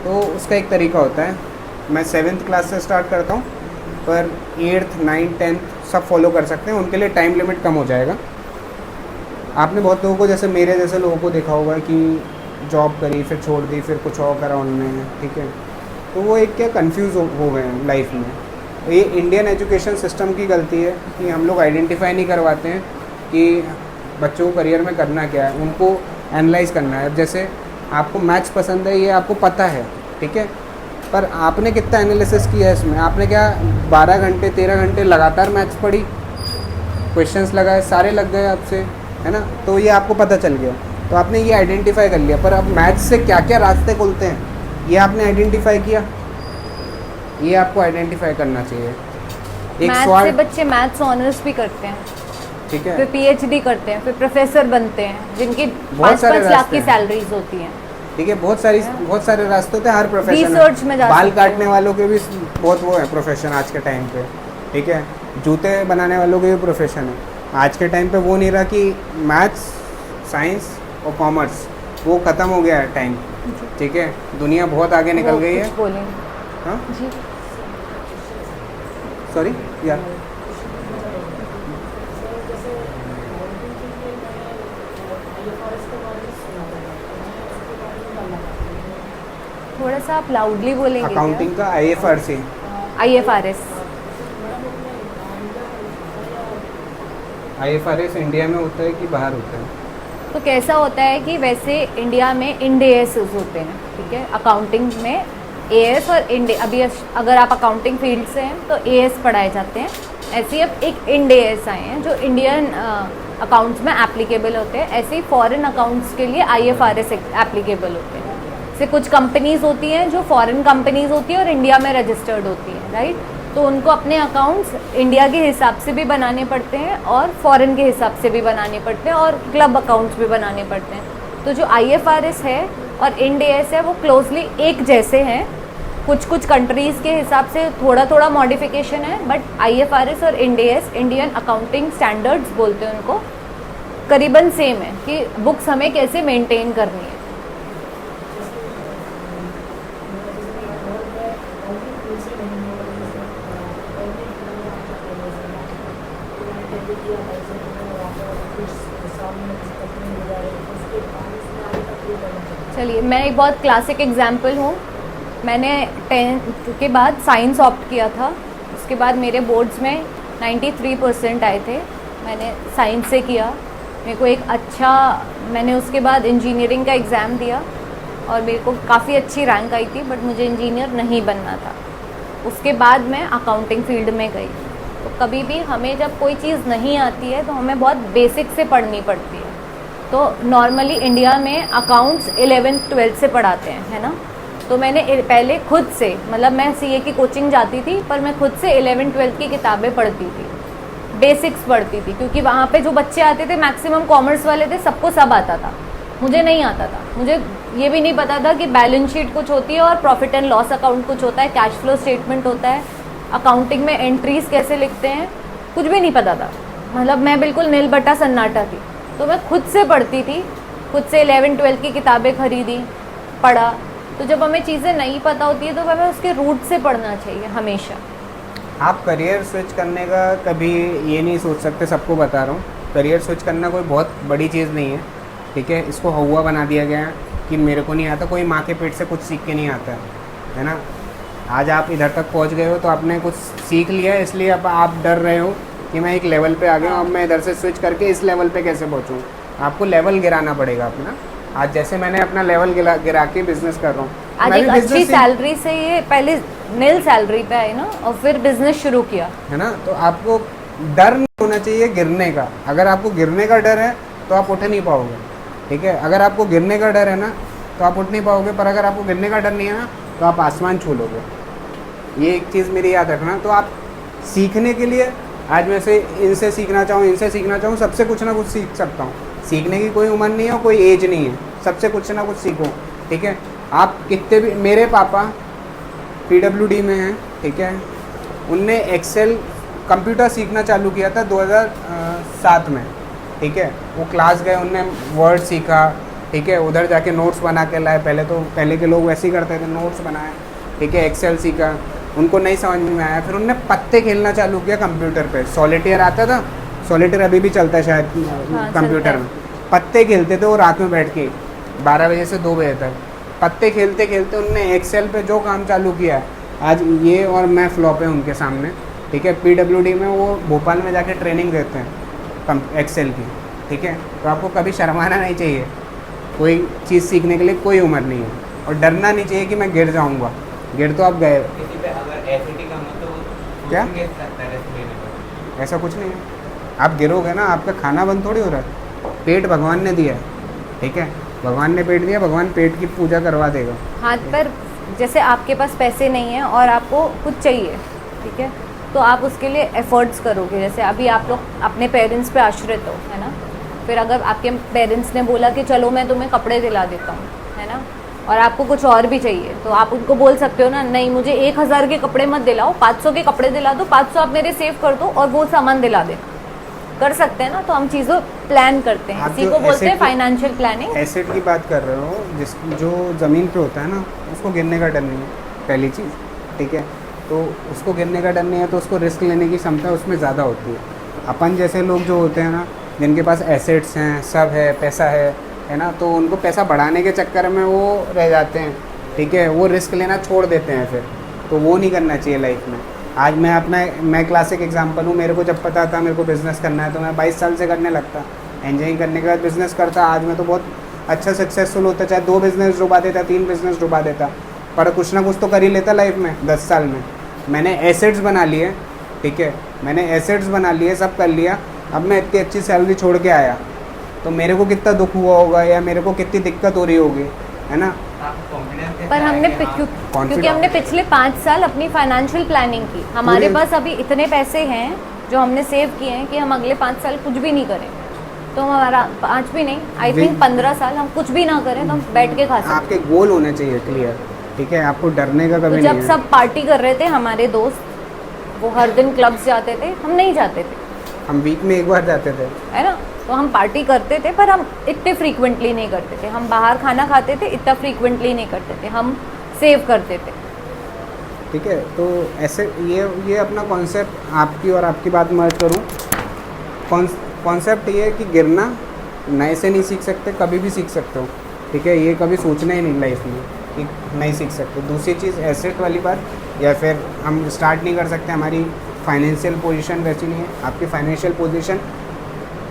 तो उसका एक तरीका होता है। मैं 7th क्लास से स्टार्ट करता हूँ, पर 8th 9th 10th सब फॉलो कर सकते हैं, उनके लिए टाइम लिमिट कम हो जाएगा। आपने बहुत लोगों को, जैसे मेरे जैसे लोगों को देखा होगा कि जॉब करी फिर छोड़ दी फिर कुछ और करा उन्होंने, ठीक है, तो वो एक क्या कन्फ्यूज़ हो गए हैं लाइफ में। ये इंडियन एजुकेशन सिस्टम की गलती है कि हम लोग आइडेंटिफाई नहीं करवाते हैं कि बच्चों को करियर में करना क्या है, उनको एनालाइज करना है। जैसे आपको मैथ्स पसंद है, ये आपको पता है, ठीक है, पर आपने कितना एनालिसिस किया है इसमें? आपने क्या 12 घंटे 13 घंटे लगातार मैथ्स पढ़ी, क्वेश्चंस लगाए, सारे लग गए आपसे, है ना, तो ये आपको पता चल गया। तो आपने ये आइडेंटिफाई कर लिया, पर अब मैथ्स से क्या क्या रास्ते खुलते हैं ये आपने आइडेंटिफाई किया, ये आपको आइडेंटिफाई करना चाहिए। एक मैथ्स से सवाल, बच्चे मैथ्स ऑनर्स भी करते हैं, ठीक है, फिर पीएचडी करते हैं, फिर प्रोफेसर बनते हैं, जिनकी बहुत सारे 5-5 लाख रास्ते की हैं। सैलरीज होती हैं। ठीक है, बहुत सारे रास्ते होते हैं हर प्रोफेशन Research में जा बाल सकते हो। काटने वालों के भी बहुत वो है प्रोफेशन आज के टाइम पे, ठीक है, जूते बनाने वालों के भी प्रोफेशन है। आज के टाइम पे वो नहीं रहा कि मैथ्स, साइंस और कॉमर्स वो ख़त्म हो गया है टाइम, ठीक है, दुनिया बहुत आगे निकल वो गई कुछ है। बोलेंगे हाँ जी। सॉरी या थोड़ा सा आप लाउडली बोलेंगे क्या? अकाउंटिंग का IFRC, IFRS। IFRS इंडिया में होता है कि बाहर होता है? तो कैसा होता है कि वैसे इंडिया में इंड-एएस होते हैं, ठीक है, अकाउंटिंग में एएस और इंड, अभी अगर आप अकाउंटिंग फील्ड से हैं तो एएस पढ़ाए जाते हैं, ऐसे ही अब एक इंड-एएस आए हैं जो इंडियन अकाउंट्स में एप्लीकेबल होते हैं, ऐसे ही फॉरेन अकाउंट्स के लिए IFRS एप्लीकेबल होते हैं। से कुछ कंपनीज होती हैं जो फॉरेन कंपनीज होती हैं और इंडिया में रजिस्टर्ड होती हैं, राइट, तो उनको अपने अकाउंट्स इंडिया के हिसाब से भी बनाने पड़ते हैं और फॉरेन के हिसाब से भी बनाने पड़ते हैं और क्लब अकाउंट्स भी बनाने पड़ते हैं। तो जो IFRS है और इंड-एएस है वो क्लोजली एक जैसे हैं, कुछ कुछ कंट्रीज़ के हिसाब से थोड़ा थोड़ा मॉडिफिकेशन है, बट IFRS और इंड-एएस, इंडियन अकाउंटिंग स्टैंडर्ड्स बोलते हैं उनको, करीबन सेम है कि बुक्स हमें कैसे मेंटेन करनी है। चलिए, मैं एक बहुत क्लासिक एग्जाम्पल हूँ। मैंने 10th के बाद साइंस ऑप्ट किया था, उसके बाद मेरे बोर्ड्स में 93% आए थे, मैंने साइंस से किया, मेरे को एक अच्छा, मैंने उसके बाद इंजीनियरिंग का एग्ज़ाम दिया और मेरे को काफ़ी अच्छी रैंक आई थी, बट मुझे इंजीनियर नहीं बनना था। उसके बाद मैं अकाउंटिंग फील्ड में गई। तो कभी भी हमें जब कोई चीज़ नहीं आती है तो हमें बहुत बेसिक से पढ़नी पड़ती है। तो नॉर्मली इंडिया में अकाउंट्स 11th 12th से पढ़ाते हैं, है ना, तो मैंने पहले खुद से, मतलब मैं CA की कोचिंग जाती थी पर मैं खुद से 11th 12th की किताबें पढ़ती थी, बेसिक्स पढ़ती थी, क्योंकि वहाँ पे जो बच्चे आते थे मैक्सिमम कॉमर्स वाले थे, सबको सब आता था, मुझे नहीं आता था। मुझे ये भी नहीं पता था कि बैलेंस शीट कुछ होती है और प्रॉफिट एंड लॉस अकाउंट कुछ होता है, कैश फ्लो स्टेटमेंट होता है, अकाउंटिंग में एंट्रीज कैसे लिखते हैं, कुछ भी नहीं पता था। मतलब मैं बिल्कुल नील बट्टा सन्नाटा थी। तो मैं खुद से पढ़ती थी, खुद से 11th 12th की किताबें खरीदी, पढ़ा। तो जब हमें चीज़ें नहीं पता होती है तो हमें उसके रूट से पढ़ना चाहिए हमेशा। आप करियर स्विच करने का कभी ये नहीं सोच सकते, सबको बता रहा हूँ, करियर स्विच करना कोई बहुत बड़ी चीज़ नहीं है, ठीक है, इसको हवा बना दिया गया है कि मेरे को नहीं आता, कोई माँ के पेट से कुछ सीख के नहीं आता है ना। आज आप इधर तक पहुँच गए हो तो आपने कुछ सीख लिया है, इसलिए अब आप डर रहे हो कि मैं एक लेवल पे आ गया हूँ, अब मैं इधर से स्विच करके इस लेवल पे कैसे पहुँचूँ। आपको लेवल गिराना पड़ेगा अपना। आज जैसे मैंने अपना लेवल गिरा के बिजनेस कर रहा हूँ, आज मैं एक भी अच्छी business सैलरी से ये पहले नील सैलरी पे आए ना, और फिर बिजनेस शुरू किया, है ना। तो आपको डर नहीं होना चाहिए गिरने का। अगर आपको गिरने का डर है तो आप उठ नहीं पाओगे, ठीक है। अगर आपको गिरने का डर है ना तो आप उठ नहीं पाओगे, पर अगर आपको गिरने का डर नहीं है ना तो आप आसमान छू लोगे। ये एक चीज़ मेरी याद रखना। तो आप सीखने के लिए, आज मैं से इनसे सीखना चाहूँ, इनसे सीखना चाहूँ, सबसे कुछ ना कुछ सीख सकता हूँ। सीखने की कोई उम्र नहीं है, कोई एज नहीं है, सबसे कुछ ना कुछ सीखो, ठीक है। आप कितने भी, मेरे पापा PWD में हैं, ठीक है, उनने एक्सेल कंप्यूटर सीखना चालू किया था 2007 में, ठीक है। वो क्लास गए, उनने वर्ड सीखा, ठीक है, उधर जाके नोट्स बना के लाए। पहले के लोग वैसे ही करते थे, नोट्स बनाए, ठीक है, एक्सेल सीखा, उनको नहीं समझ में आया, फिर उनने पत्ते खेलना चालू किया कंप्यूटर पे। सॉलिटेयर आता था, सॉलिटेयर अभी भी चलता है शायद कंप्यूटर में। पत्ते खेलते थे वो रात में बैठ के 12 बजे से 2 बजे तक, पत्ते खेलते खेलते उनने एक्सेल पे जो काम चालू किया है, आज ये और मैं फ्लॉप है उनके सामने, ठीक है। PWD में वो भोपाल में जाके ट्रेनिंग देते हैं एक्सेल की, ठीक है। तो आपको कभी शर्माना नहीं चाहिए, कोई चीज़ सीखने के लिए कोई उम्र नहीं है, और डरना नहीं चाहिए कि मैं गिर जाऊँगा। गिर तो आप गए। किसी पे अगर एसिडी का मतलब क्या? सकता है रेस्ट लेने पर। ऐसा कुछ नहीं है, आप गिरोगे ना, आपका खाना बंद थोड़ी हो रहा है, पेट भगवान ने दिया है, ठीक है, भगवान ने पेट दिया, भगवान पेट की पूजा करवा देगा। हाथ पर जैसे आपके पास पैसे नहीं हैं और आपको कुछ चाहिए, ठीक है, तो आप उसके लिए एफर्ट्स करोगे। जैसे अभी आप लोग अपने पेरेंट्स पे आश्रित हो, है ना, फिर अगर आपके पेरेंट्स ने बोला कि चलो मैं तुम्हें कपड़े दिला देता हूँ, है ना, और आपको कुछ और भी चाहिए, तो आप उनको बोल सकते हो ना, नहीं मुझे 1000 के कपड़े मत दिलाओ, 500 के कपड़े दिला दो, 500 आप मेरे सेव कर दो और वो सामान दिला दे। कर सकते हैं ना, तो हम चीज़ों प्लान करते हैं, आप इसी जो को बोलते हैं asset- फाइनेंशियल प्लानिंग। एसेट की बात कर रहे हो, जो ज़मीन पे होता है ना, उसको गिरने का डर नहीं है, पहली चीज़, ठीक है, तो उसको गिरने का डर नहीं है, तो उसको रिस्क लेने की क्षमता उसमें ज़्यादा होती है। अपन जैसे लोग जो होते हैं ना, जिनके पास एसेट्स हैं, सब है, पैसा है ना, तो उनको पैसा बढ़ाने के चक्कर में वो रह जाते हैं, ठीक है, वो रिस्क लेना छोड़ देते हैं फिर, तो वो नहीं करना चाहिए लाइफ में। आज मैं क्लासिक एग्जांपल हूँ, मेरे को जब पता था मेरे को बिज़नेस करना है तो मैं 22 साल से करने लगता, इंजीनियरिंग करने के बाद बिज़नेस करता, आज मैं तो बहुत अच्छा सक्सेसफुल होता, चाहे 2 बिज़नेस डुबा देता, 3 बिज़नेस डुबा देता, पर कुछ ना कुछ तो कर ही लेता लाइफ में। 10 साल में मैंने एसेट्स बना लिए, ठीक है, मैंने एसेट्स बना लिए, सब कर लिया, अब मैं इतनी अच्छी सैलरी छोड़ के आया, तो मेरे को कितना दुख हुआ होगा या मेरे को कितनी दिक्कत हो रही होगी, है ना। पर हमने क्योंकि हमने पिछले 5 साल अपनी फाइनेंशियल प्लानिंग की, हमारे पास अभी इतने पैसे हैं जो हमने सेव किए हैं कि हम अगले 5 साल कुछ भी नहीं करें, तो हमारा 5 भी नहीं, आई थिंक 15 साल हम कुछ भी ना करें तो हम बैठ के खा सकते हैं। आपके गोल होने चाहिए क्लियर, ठीक है, आपको डरने का तो कभी जब नहीं है। सब पार्टी कर रहे थे हमारे दोस्त, वो हर दिन क्लब्स जाते थे, हम नहीं जाते थे, हम वीक में एक बार जाते थे, है ना, तो हम पार्टी करते थे पर हम इतने फ्रीक्वेंटली नहीं करते थे, हम बाहर खाना खाते थे, इतना फ्रीक्वेंटली नहीं करते थे, हम सेव करते थे। ठीक है, तो ऐसे ये अपना कॉन्सेप्ट, आपकी और आपकी बात मर्ज करूँ, कॉन्सेप्ट ये है कि गिरना नए से नहीं सीख सकते, कभी भी सीख सकते हो, ठीक है, ये कभी सोचना ही नहीं लाइफ में कि नहीं सीख सकते। दूसरी चीज़ एसेट वाली बात, या फिर हम स्टार्ट नहीं कर सकते, हमारी फाइनेंशियल पोजीशन वैसी नहीं है, आपकी फाइनेंशियल पोजीशन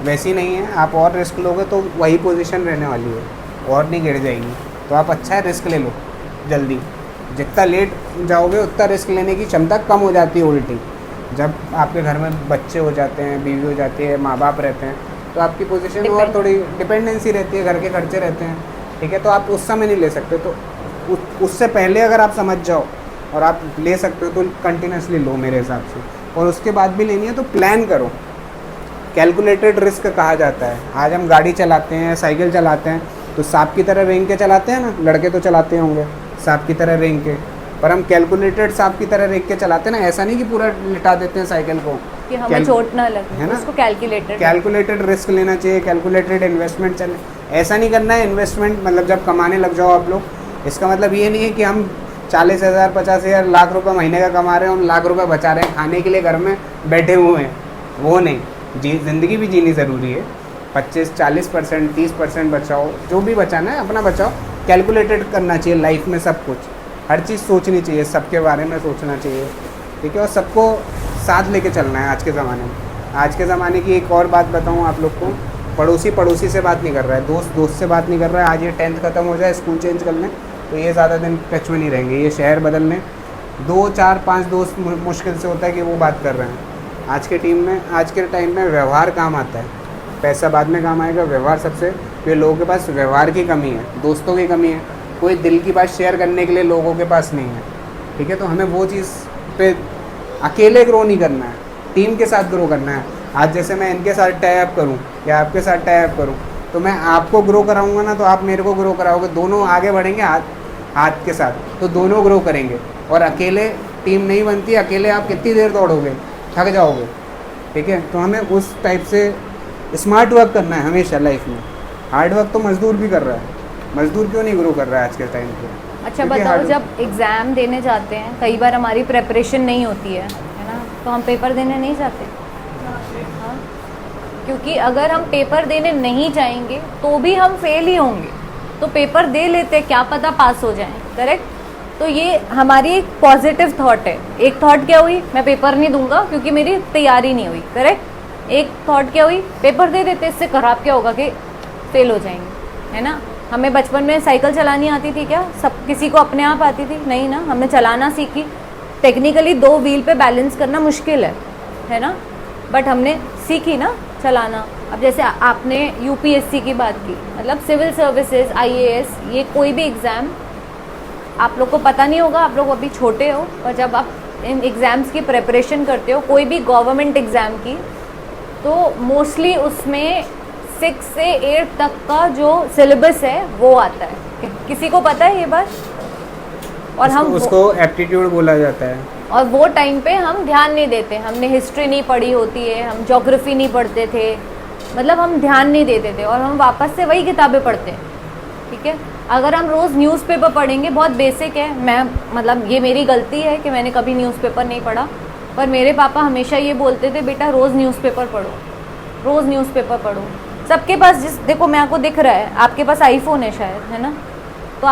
वैसी नहीं है, आप और रिस्क लोगे तो वही पोजीशन रहने वाली है और नहीं गिर जाएगी, तो आप अच्छा रिस्क ले लो जल्दी, जितना लेट जाओगे उतना रिस्क लेने की क्षमता कम हो जाती है उल्टी। जब आपके घर में बच्चे हो जाते हैं, बीवी हो जाती है, माँ बाप रहते हैं, तो आपकी पोजीशन और थोड़ी डिपेंडेंसी रहती है, घर के खर्चे रहते हैं, ठीक है, तो आप उस समय नहीं ले सकते, तो उससे पहले अगर आप समझ जाओ और आप ले सकते हो तो कंटिन्यूसली लो मेरे हिसाब से, और उसके बाद भी लेनी है तो प्लान करो। कैलकुलेटेड रिस्क कहा जाता है। आज हम गाड़ी चलाते हैं, साइकिल चलाते हैं, तो सांप की तरह रेंग के चलाते हैं ना, लड़के तो चलाते होंगे सांप की तरह रेंग के, पर हम कैलकुलेटेड सांप की तरह रेंग के चलाते हैं ना, ऐसा नहीं कि पूरा लिटा देते हैं साइकिल को कि हमें चोट ना लगे, है ना, उसको कैलकुलेटेड रिस्क लेना चाहिए, कैलकुलेटेड इन्वेस्टमेंट चले, ऐसा नहीं करना है इन्वेस्टमेंट मतलब जब कमाने लग जाओ आप लोग, इसका मतलब ये नहीं है कि हम 40,000 50,000 लाख रुपए महीने का कमा रहे हैं, उन लाख रुपए बचा रहे हैं खाने के लिए घर में बैठे हुए हैं, वो नहीं। ज़िंदगी भी जीनी ज़रूरी है, 25-40% 30% बचाओ, जो भी बचाना है अपना बचाओ, कैलकुलेटेड करना चाहिए लाइफ में, सब कुछ हर चीज़ सोचनी चाहिए, सबके बारे में सोचना चाहिए, ठीक है, और सबको साथ लेके चलना है आज के ज़माने में। आज के ज़माने की एक और बात बताऊँ आप लोग को, पड़ोसी से बात नहीं कर रहा है, दोस्त से बात नहीं कर रहा है। आज ये 10th ख़त्म हो जाए, स्कूल चेंज कर लें तो ये ज़्यादा दिन टच में नहीं रहेंगे, ये शहर बदल लें, 2 4 5 दोस्त मुश्किल से होता है कि वो बात कर रहे हैं। आज के टाइम में व्यवहार काम आता है, पैसा बाद में काम आएगा, व्यवहार सबसे, क्योंकि लोगों के पास व्यवहार की कमी है, दोस्तों की कमी है, कोई दिल की बात शेयर करने के लिए लोगों के पास नहीं है, ठीक है, तो हमें वो चीज़ पे अकेले ग्रो नहीं करना है, टीम के साथ ग्रो करना है। आज जैसे मैं इनके साथ टाई अप करूँ या आपके साथ टाई अप करूँ, तो मैं आपको ग्रो कराऊंगा ना, तो आप मेरे को ग्रो कराओगे, दोनों आगे बढ़ेंगे हाथ के साथ, तो दोनों ग्रो करेंगे। और अकेले टीम नहीं बनती, अकेले आप कितनी देर दौड़ोगे, थक जाओगे, ठीक है, तो हमें उस टाइप से स्मार्ट वर्क करना है हमेशा लाइफ में। हार्ड वर्क तो मजदूर भी कर रहा है, मजदूर क्यों नहीं ग्रो कर रहा है आज के टाइम पे? अच्छा बताओ, जब एग्ज़ाम देने जाते हैं कई बार हमारी प्रेपरेशन नहीं होती है ना, तो हम पेपर देने नहीं जाते, हाँ, क्योंकि अगर हम पेपर देने नहीं जाएंगे तो भी हम फेल ही होंगे, तो पेपर दे लेते, क्या पता पास हो जाएं, करेक्ट। तो ये हमारी एक पॉजिटिव थॉट है। एक थॉट क्या हुई, मैं पेपर नहीं दूंगा क्योंकि मेरी तैयारी नहीं हुई, करेक्ट। एक थॉट क्या हुई, पेपर दे देते, इससे खराब क्या होगा कि फेल हो जाएंगे, है ना। हमें बचपन में साइकिल चलानी आती थी क्या? सब किसी को अपने आप आती थी? नहीं ना, हमने चलाना सीखी। टेक्निकली 2 व्हील पे बैलेंस करना मुश्किल है ना, बट हमने सीखी ना चलाना। अब जैसे आपने यूपीएससी की बात की, मतलब सिविल सर्विसेज, आईएएस, ये कोई भी एग्ज़ाम आप लोग को पता नहीं होगा, आप लोग अभी छोटे हो, और जब आप इन एग्ज़ाम्स की प्रिपरेशन करते हो, कोई भी गवर्नमेंट एग्ज़ाम की, तो मोस्टली उसमें 6 से 8 तक का जो सिलेबस है वो आता है। किसी को पता है ये बात? और हम उसको एप्टीट्यूड बोला जाता है। और वो टाइम पे हम ध्यान नहीं देते, हमने हिस्ट्री नहीं पढ़ी होती है, हम ज्योग्राफी नहीं पढ़ते थे, मतलब हम ध्यान नहीं देते थे, और हम वापस से वही किताबें पढ़ते हैं। ठीक है, अगर हम रोज़ न्यूज़पेपर पढ़ेंगे, बहुत बेसिक है, मैं मतलब ये मेरी गलती है कि मैंने कभी न्यूज़पेपर नहीं पढ़ा, पर मेरे पापा हमेशा ये बोलते थे, बेटा रोज़ न्यूज़पेपर पढ़ो, रोज़ न्यूज़पेपर पढ़ो। सबके पास, जिस देखो मैं आपको दिख रहा है, आपके पास आईफोन है शायद, है ना, तो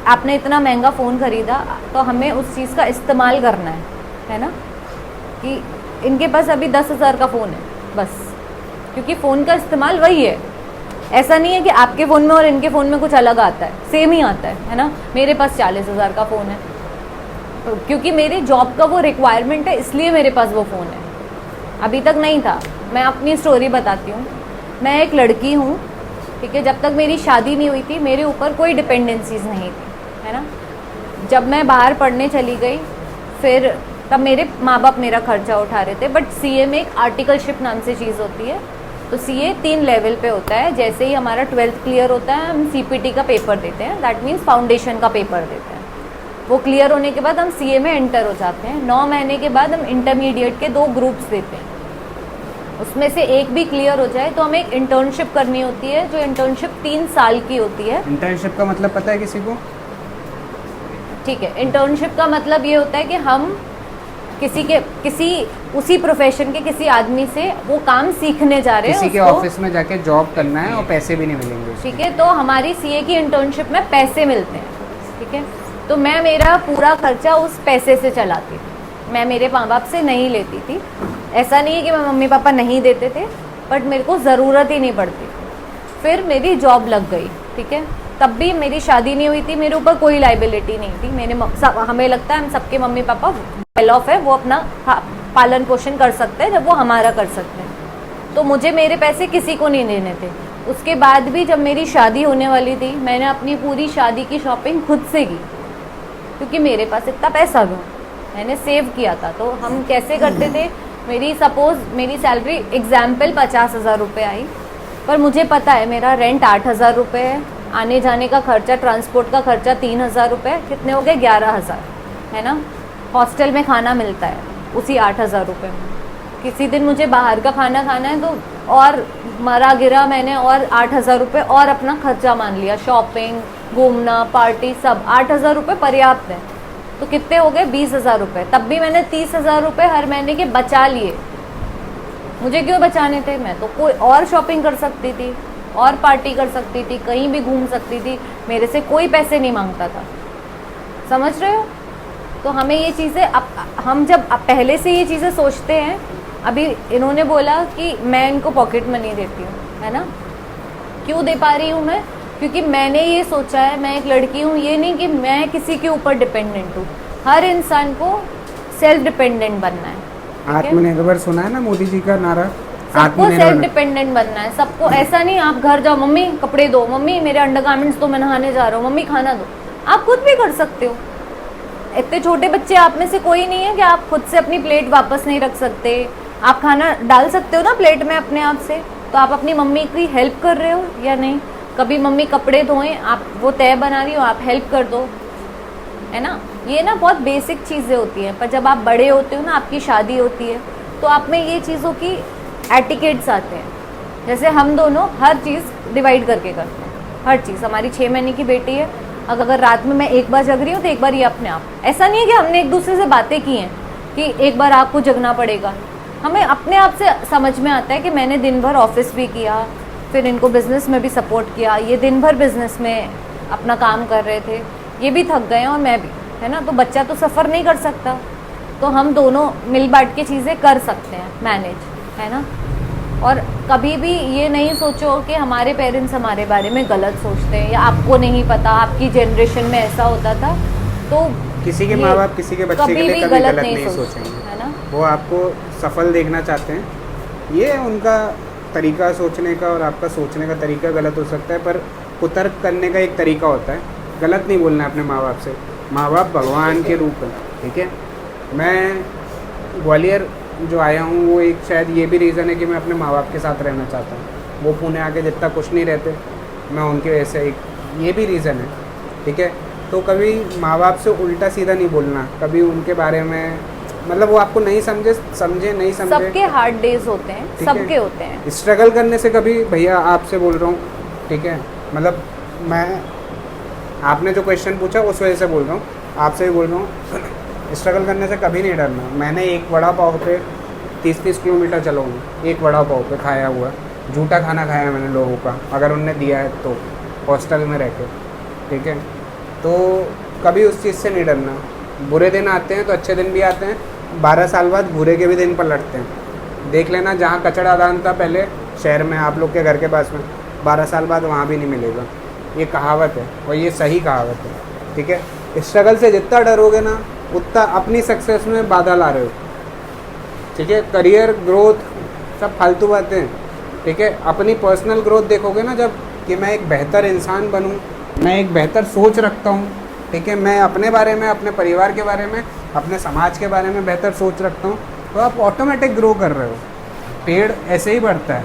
आपने इतना महंगा फ़ोन ख़रीदा, तो हमें उस चीज़ का इस्तेमाल करना है ना, कि इनके पास अभी 10,000 का फ़ोन है बस, क्योंकि फ़ोन का इस्तेमाल वही है। ऐसा नहीं है कि आपके फ़ोन में और इनके फ़ोन में कुछ अलग आता है, सेम ही आता है ना। मेरे पास 40,000 का फ़ोन है, क्योंकि मेरे जॉब का वो रिक्वायरमेंट है, इसलिए मेरे पास वो फ़ोन है। अभी तक नहीं था। मैं अपनी स्टोरी बताती हूँ। मैं एक लड़की हूँ, ठीक है, जब तक मेरी शादी नहीं हुई थी मेरे ऊपर कोई डिपेंडेंसीज नहीं थी, है ना। जब मैं बाहर पढ़ने चली गई, फिर तब मेरे माँ बाप मेरा खर्चा उठा रहे थे, बट सीए में एक आर्टिकलशिप नाम से चीज़ होती है। तो सीए 3 लेवल पे होता है। जैसे ही हमारा 12th क्लियर होता है, हम सीपीटी का पेपर देते हैं, दैट मीन्स फाउंडेशन का पेपर देते हैं। वो क्लियर होने के बाद हम सीए में एंटर हो जाते हैं। 9 महीने के बाद हम इंटरमीडिएट के 2 ग्रुप्स देते हैं। उसमें से एक भी क्लियर हो जाए तो हमें एक इंटर्नशिप करनी होती है, जो इंटर्नशिप 3 साल की होती है। इंटर्नशिप का मतलब पता है किसी को? ठीक है, इंटर्नशिप का मतलब ये होता है कि हम किसी उसी प्रोफेशन के किसी आदमी से वो काम सीखने जा रहे हैं, किसी के ऑफिस में जाके जॉब करना है और पैसे भी नहीं मिलेंगे। ठीक है, तो हमारी सीए की इंटर्नशिप में पैसे मिलते हैं। ठीक है, तो मैं मेरा पूरा खर्चा उस पैसे से चलाती थी, मैं मेरे माँ बाप से नहीं लेती थी। ऐसा नहीं है कि मैं मम्मी पापा नहीं देते थे, बट मेरे को ज़रूरत ही नहीं पड़ती। फिर मेरी जॉब लग गई, ठीक है, तब भी मेरी शादी नहीं हुई थी, मेरे ऊपर कोई लाइबिलिटी नहीं थी। हमें लगता है हम सबके मम्मी पापा वेल ऑफ है, वो अपना पालन पोषण कर सकते हैं जब वो हमारा कर सकते हैं। तो मुझे मेरे पैसे किसी को नहीं देने थे। उसके बाद भी जब मेरी शादी होने वाली थी, मैंने अपनी पूरी शादी की शॉपिंग खुद से की, क्योंकि मेरे पास इतना पैसा था, मैंने सेव किया था। तो हम कैसे करते थे, मेरी सैलरी एग्जाम्पल 50,000 रुपये आई, पर मुझे पता है मेरा रेंट 8,000 रुपये है, आने जाने का खर्चा, ट्रांसपोर्ट का खर्चा 3,000 रुपये, कितने हो गए 11,000, है ना। हॉस्टल में खाना मिलता है उसी 8,000 रुपये में। किसी दिन मुझे बाहर का खाना खाना है तो और मरा गिरा मैंने और 8,000 रुपये और अपना खर्चा मान लिया, शॉपिंग, घूमना, पार्टी, सब 8,000 रुपये पर्याप्त है। तो कितने हो गए 20,000 रुपये। तब भी मैंने 30,000 रुपये हर महीने के बचा लिए। मुझे क्यों बचाने थे, मैं तो कोई और शॉपिंग कर सकती थी, और पार्टी कर सकती थी, कहीं भी घूम सकती थी, मेरे से कोई पैसे नहीं मांगता था। समझ रहे हो। तो हमें ये चीज़ें हम जब पहले से ये चीज़ें सोचते हैं, अभी इन्होंने बोला कि मैं इनको पॉकेट मनी देती हूँ, है ना, क्यों दे पा रही हूँ मैं, क्योंकि मैंने ये सोचा है मैं एक लड़की हूँ, ये नहीं कि मैं किसी के ऊपर डिपेंडेंट हूँ। हर इंसान को सेल्फ डिपेंडेंट बनना है। आत्मनिर्भर सुना है ना मोदी जी का नारा, सबको सेल्फ डिपेंडेंट बनना है सबको। ऐसा नहीं आप घर जाओ, मम्मी कपड़े दो, मम्मी मेरे अंडरगारमेंट्स तो मैं नहाने जा रहा हूँ, मम्मी खाना दो। आप खुद भी कर सकते हो। इतने छोटे बच्चे आप में से कोई नहीं है कि आप खुद से अपनी प्लेट वापस नहीं रख सकते। आप खाना डाल सकते हो ना प्लेट में अपने आप से। तो आप अपनी मम्मी की हेल्प कर रहे हो या नहीं। कभी मम्मी कपड़े धोएं, आप वो तय बना रही हो, आप हेल्प कर दो, है ना। ये ना बहुत बेसिक चीज़ें होती हैं, पर जब आप बड़े होते हो ना, आपकी शादी होती है, तो आप में ये चीज़ों की एटिकेट्स आते हैं। जैसे हम दोनों हर चीज़ डिवाइड करके करते हैं, हर चीज़। हमारी 6 महीने की बेटी है, अगर रात में मैं एक बार जग रही हूँ तो एक बार ये अपने आप। ऐसा नहीं है कि हमने एक दूसरे से बातें की हैं कि एक बार आपको जगना पड़ेगा। हमें अपने आप से समझ में आता है कि मैंने दिन भर ऑफिस भी किया, फिर इनको बिज़नेस में भी सपोर्ट किया, ये दिन भर बिज़नेस में अपना काम कर रहे थे, ये भी थक गए और मैं भी, है ना। तो बच्चा तो सफ़र नहीं कर सकता, तो हम दोनों मिल बांट के चीज़ें कर सकते हैं मैनेज, है ना। और कभी भी ये नहीं सोचो कि हमारे पेरेंट्स हमारे बारे में गलत सोचते हैं या आपको नहीं पता, आपकी जनरेशन में ऐसा होता था। तो किसी के माँ बाप किसी के बच्चे के लिए कभी गलत नहीं सोचेंगे, है ना। वो आपको सफल देखना चाहते हैं, ये उनका तरीका सोचने का और आपका सोचने का तरीका गलत हो सकता है, पर कुतर्क करने का एक तरीका होता है। गलत नहीं बोलना है अपने माँ बाप से। माँ बाप भगवान के रूप है, ठीक है। मैं ग्वालियर जो आया हूँ वो एक शायद ये भी रीज़न है कि मैं अपने माँ बाप के साथ रहना चाहता हूँ। वो पुणे आके जितना कुछ नहीं रहते, मैं उनके वजह से, एक ये भी रीज़न है, ठीक है। तो कभी माँ बाप से उल्टा सीधा नहीं बोलना, कभी उनके बारे में, मतलब वो आपको नहीं समझे नहीं समझे, सबके हार्ड डेज होते हैं, ठीक है। सबके होते हैं। स्ट्रगल करने से कभी, भैया आपसे बोल रहा हूँ, ठीक है, मतलब मैं, आपने जो क्वेश्चन पूछा उस वजह से बोल रहा हूँ, आपसे भी बोल रहा हूँ, स्ट्रगल करने से कभी नहीं डरना। मैंने एक वड़ा पाव पे 30-30 किलोमीटर चला हूँ, एक वड़ा पाव पे खाया हुआ, झूठा खाना खाया मैंने लोगों का, अगर उनने दिया है तो, हॉस्टल में रह के, ठीक है। तो कभी उस चीज़ से नहीं डरना। बुरे दिन आते हैं तो अच्छे दिन भी आते हैं, 12 साल बाद बुरे के भी दिन पलटते हैं। देख लेना, जहाँ कचड़ा दान था पहले शहर में, आप लोग के घर के पास में, 12 साल बाद वहाँ भी नहीं मिलेगा। ये कहावत है और ये सही कहावत है, ठीक है। स्ट्रगल से जितना डरोगे ना, उतना अपनी सक्सेस में बाधा ला रहे हो, ठीक है। करियर ग्रोथ सब फालतू बातें हैं, ठीक है। अपनी पर्सनल ग्रोथ देखोगे ना जब, कि मैं एक बेहतर इंसान बनूं, मैं एक बेहतर सोच रखता हूं, ठीक है, मैं अपने बारे में, अपने परिवार के बारे में, अपने समाज के बारे में बेहतर सोच रखता हूँ, तो आप ऑटोमेटिक ग्रो कर रहे हो। पेड़ ऐसे ही बढ़ता है,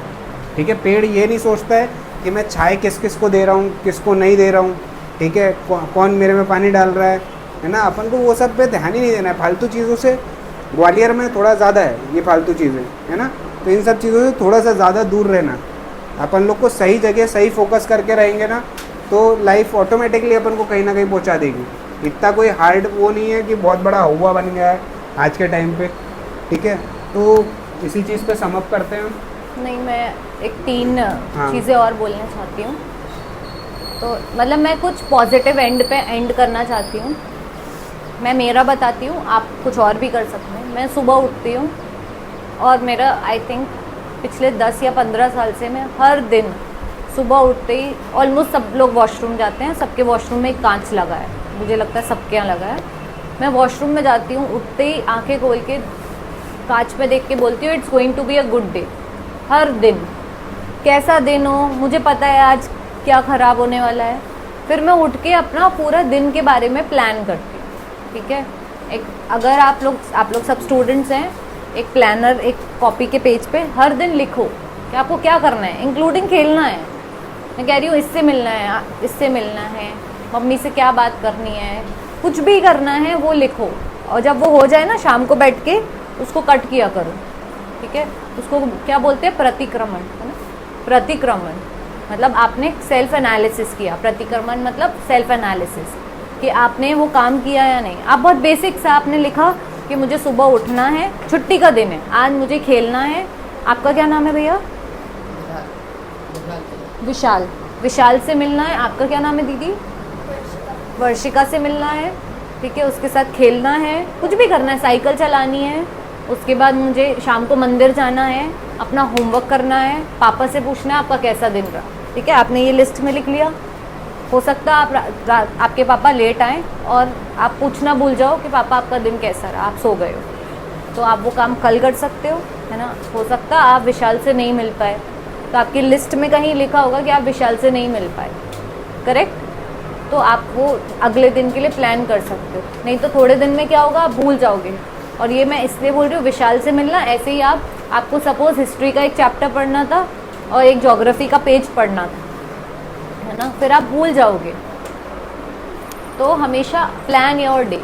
ठीक है। पेड़ ये नहीं सोचता है कि मैं छाए किस किस को दे रहा हूँ, किसको नहीं दे रहा हूँ, ठीक है, कौन मेरे में पानी डाल रहा है ना। अपन को वो सब पे ध्यान ही नहीं देना है। फालतू चीज़ों से ग्वालियर में थोड़ा ज़्यादा है ये फालतू चीज़ें, है ना। तो इन सब चीज़ों से थोड़ा सा ज़्यादा दूर रहना। अपन लोग को सही जगह सही फोकस करके रहेंगे ना, तो लाइफ ऑटोमेटिकली अपन को कहीं ना कहीं पहुंचा देगी। इतना कोई हार्ड वो नहीं है कि बहुत बड़ा हुआ बन गया है आज के टाइम पे, ठीक है। तो इसी चीज़ पे सम अप करते हैं। नहीं, मैं एक 3 हाँ। चीज़ें और बोलना चाहती हूँ। तो मतलब मैं कुछ पॉजिटिव एंड पे एंड करना चाहती हूँ। मैं मेरा बताती हूँ, आप कुछ और भी कर सकते हैं। मैं सुबह उठती हूँ और मेरा आई थिंक पिछले 10 या 15 साल से मैं हर दिन सुबह उठते ही, ऑलमोस्ट सब लोग वॉशरूम जाते हैं, सबके वॉशरूम में एक कांच लगा है, मुझे लगता है सबके यहाँ लगा है। मैं वॉशरूम में जाती हूँ, उठते ही आंखें खोल के कांच पे देख के बोलती हूँ, it's going to be a good day. हर दिन, कैसा दिन हो, मुझे पता है आज क्या ख़राब होने वाला है। फिर मैं उठ के अपना पूरा दिन के बारे में प्लान करती हूँ, ठीक है। एक, अगर आप लोग सब स्टूडेंट्स हैं, एक प्लानर, एक कॉपी के पेज पे हर दिन लिखो कि आपको क्या करना है, इंक्लूडिंग खेलना है। मैं कह रही हूँ इससे मिलना है, इससे मिलना है, मम्मी से क्या बात करनी है, कुछ भी करना है वो लिखो। और जब वो हो जाए ना, शाम को बैठ के उसको कट किया करो, ठीक है। उसको क्या बोलते हैं, प्रतिक्रमण, है ना। प्रतिक्रमण मतलब आपने सेल्फ एनालिसिस किया, प्रतिक्रमण मतलब सेल्फ एनालिसिस, कि आपने वो काम किया या नहीं। आप बहुत बेसिक सा आपने लिखा कि मुझे सुबह उठना है, छुट्टी का दिन है, आज मुझे खेलना है। आपका क्या नाम है भैया? विशाल। विशाल से मिलना है। आपका क्या नाम है दीदी? वर्षिका से मिलना है, ठीक है। उसके साथ खेलना है, कुछ भी करना है, साइकिल चलानी है। उसके बाद मुझे शाम को मंदिर जाना है, अपना होमवर्क करना है, पापा से पूछना है आपका कैसा दिन रहा, ठीक है। आपने ये लिस्ट में लिख लिया। हो सकता है आपके पापा लेट आए और आप पूछना भूल जाओ कि पापा आपका दिन कैसा रहा, आप सो गए हो, तो आप वो काम कल कर सकते हो, है ना। हो सकता है आप विशाल से नहीं मिल पाए, तो आपकी लिस्ट में कहीं लिखा होगा कि आप विशाल से नहीं मिल पाए, करेक्ट। तो आप वो अगले दिन के लिए प्लान कर सकते हो। नहीं तो थोड़े दिन में क्या होगा, आप भूल जाओगे। और ये मैं इसलिए बोल रही हूँ विशाल से मिलना। ऐसे ही आपको सपोज हिस्ट्री का एक चैप्टर पढ़ना था और एक ज्योग्राफी का पेज पढ़ना था, है ना, फिर आप भूल जाओगे। तो हमेशा प्लान योर डे।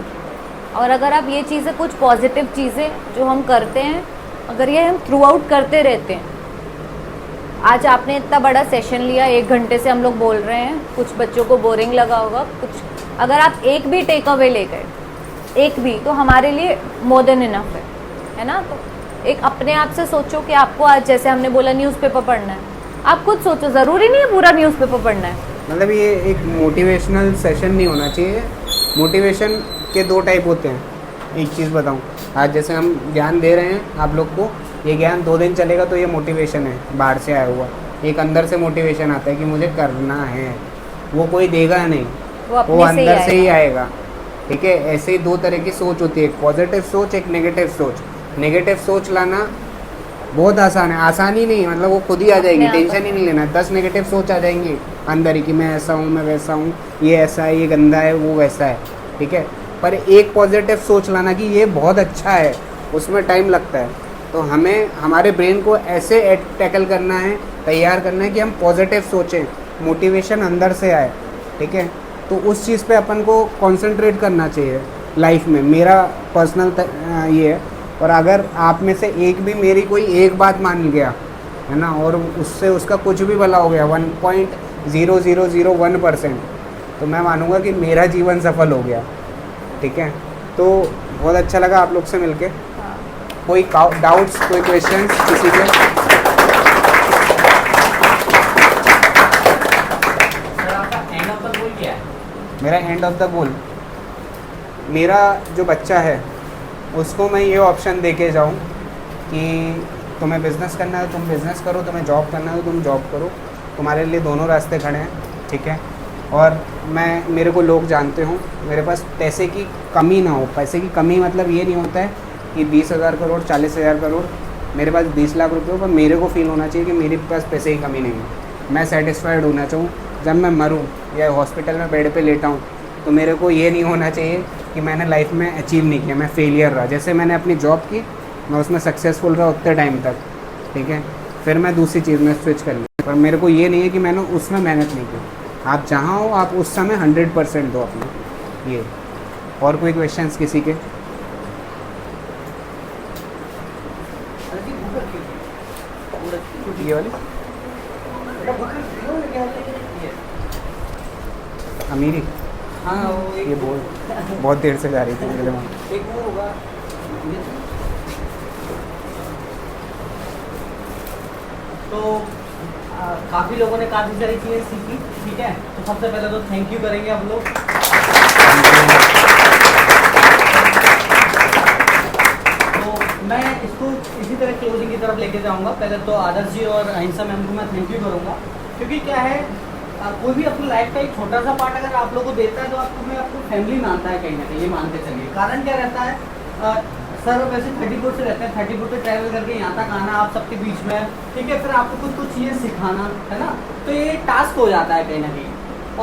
और अगर आप ये चीज़ें, कुछ पॉजिटिव चीज़ें जो हम करते हैं, अगर ये हम थ्रू आउट करते रहते हैं। आज आपने इतना बड़ा सेशन लिया, 1 घंटे से हम लोग बोल रहे हैं, कुछ बच्चों को बोरिंग लगा होगा, कुछ अगर आप एक भी टेक अवे ले गए, एक भी, तो हमारे लिए मोर देन इनफ है ना। तो एक अपने आप से सोचो कि आपको आज, जैसे हमने बोला, न्यूज़पेपर पढ़ना है, आप खुद सोचो, ज़रूरी नहीं है पूरा न्यूज़पेपर पढ़ना है। मतलब ये एक मोटिवेशनल सेशन नहीं होना चाहिए। मोटिवेशन के 2 टाइप होते हैं। एक चीज़ बताऊं, आज जैसे हम ज्ञान दे रहे हैं आप लोग को, ये ज्ञान 2 दिन चलेगा तो ये मोटिवेशन है, बाहर से आया हुआ। एक अंदर से मोटिवेशन आता है कि मुझे करना है, वो कोई देगा नहीं, वो अंदर से ही आएगा, ठीक है। ऐसे ही 2 तरह की सोच होती है, एक पॉजिटिव सोच, एक नेगेटिव सोच। नेगेटिव सोच लाना बहुत आसान है, आसानी नहीं मतलब वो खुद ही आ जाएगी, अपने आप टेंशन ही नहीं लेना। 10 नेगेटिव सोच आ जाएंगी अंदर ही कि मैं ऐसा हूँ, मैं वैसा हूँ, ये ऐसा है, ये गंदा है, वो वैसा है, ठीक है। पर एक पॉजिटिव सोच लाना कि ये बहुत अच्छा है, उसमें टाइम लगता है। तो हमें हमारे ब्रेन को ऐसे टैकल करना है, तैयार करना है कि हम पॉजिटिव सोचें, मोटिवेशन अंदर से आए, ठीक है। तो उस चीज़ पे अपन को कंसंट्रेट करना चाहिए लाइफ में, मेरा पर्सनल ये है। और अगर आप में से एक भी मेरी कोई एक बात मान गया है ना, और उससे उसका कुछ भी भला हो गया 1.0001%, तो मैं मानूंगा कि मेरा जीवन सफल हो गया, ठीक है। तो बहुत अच्छा लगा आप लोग से मिलके। कोई डाउट्स, कोई क्वेश्चंस किसी के? सर आपका एंड ऑफ द गोल क्या है? मेरा एंड ऑफ द गोल, मेरा जो बच्चा है उसको मैं ये ऑप्शन दे के जाऊँ कि तुम्हें बिज़नेस करना है तुम बिज़नेस करो, तुम्हें जॉब करना है तुम जॉब करो, तुम्हारे लिए दोनों रास्ते खड़े हैं, ठीक है। और मेरे को लोग जानते हों, मेरे पास पैसे की कमी ना हो। पैसे की कमी मतलब ये नहीं होता है कि 20,000 करोड़ 40,000 करोड़, मेरे पास 20 लाख रुपए हो, पर मेरे को फील होना चाहिए कि मेरे पास पैसे की कमी नहीं है। मैं सेटिस्फाइड होना चाहूँ, जब मैं मरूँ या हॉस्पिटल में बेड पे लेटा हूँ तो मेरे को ये नहीं होना चाहिए कि मैंने लाइफ में अचीव नहीं किया, मैं फेलियर रहा। जैसे मैंने अपनी जॉब की, मैं उसमें सक्सेसफुल रहा उतने टाइम तक, ठीक है, फिर मैं दूसरी चीज़ में स्विच कर ली। पर मेरे को ये नहीं है कि मैंने उसमें मेहनत नहीं की। आप जहाँ हो आप उस समय 100% दो अपना ये। और कोई क्वेश्चंस किसी के? अरे जी, भूख रखी हुई है। वो रखी हुई है। ये वाली बेटा भूख रखी हो लेके आते हैं ये। अमीरी, हाँ वो एक ये बहुत देर से जा रही थी मेरे दिमाग में। एक वो होगा ये। तो काफ़ी लोगों ने काफ़ी सारी चीज़ें सीखी, ठीक है। तो सबसे पहले तो थैंक यू करेंगे हम लोग। तो मैं इसको इसी तरह क्लोजिंग की तरफ लेके जाऊंगा। पहले तो आदर्श जी और अहिंसा मैम को मैं थैंक यू करूंगा, क्योंकि क्या है कोई भी अपनी लाइफ का एक छोटा सा पार्ट अगर आप लोगों को देता है तो आपको फैमिली मानता है कहीं ना कहीं, ये मानते चलिए। कारण क्या रहता है, सर वैसे 34 से रहते हैं, 34 से ट्रैवल करके यहाँ तक आना आप सबके बीच में, ठीक है, फिर आपको कुछ चीज़ें सिखाना है ना, तो ये टास्क हो जाता है कहीं ना कहीं।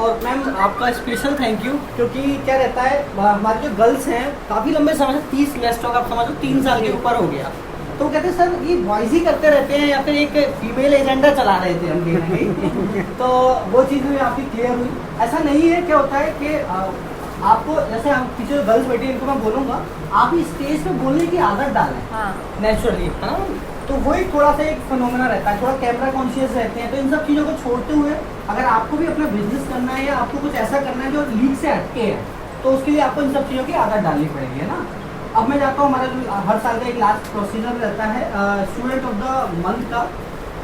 और मैम आपका स्पेशल थैंक यू, क्योंकि क्या रहता है हमारे जो गर्ल्स हैं काफ़ी लंबे समय से 30 स्ट्रोक आप समझो 3 साल के ऊपर हो गया, तो कहते हैं सर ये बॉयज ही करते रहते हैं या फिर एक फीमेल एजेंडा चला रहे थे हम कहीं ना कहीं। तो वो चीज़ भी आपकी क्लियर हुई। ऐसा नहीं है, क्या होता है कि आपको जैसे हम पीछे गर्ल्स बैठी इनको मैं बोलूँगा आप ही स्टेज पे बोलने की आदत डालें, हाँ नेचुरली, है ना। तो वही थोड़ा सा एक फिनोमेना रहता है, थोड़ा कैमरा कॉन्शियस रहते हैं। तो इन सब चीज़ों को छोड़ते हुए अगर आपको भी अपना बिजनेस करना है या आपको कुछ ऐसा करना है जो लीग से हटके है, तो उसके लिए आपको इन सब चीज़ों की आदत डालनी पड़ेगी, है ना। अब मैं जाता हूँ, हमारा जो हर साल का एक लास्ट प्रोसीजर रहता है स्टूडेंट ऑफ द मंथ का।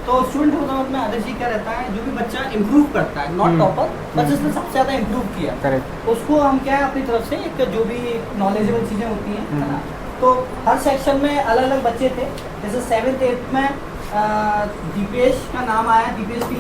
तो स्टूडेंट ऑफ द मंथ में आदर्श जी क्या रहता है, जो भी बच्चा इंप्रूव करता है, नॉट टॉपर, बस जिसने सबसे ज़्यादा इंप्रूव किया, करेक्ट, उसको हम क्या है अपनी तरफ से एक जो भी नॉलेजेबल चीज़ें होती हैं, है ना। तो हर सेक्शन में अलग अलग बच्चे थे, जैसे 7th 8th में दीपेश का नाम आया, दीपेश की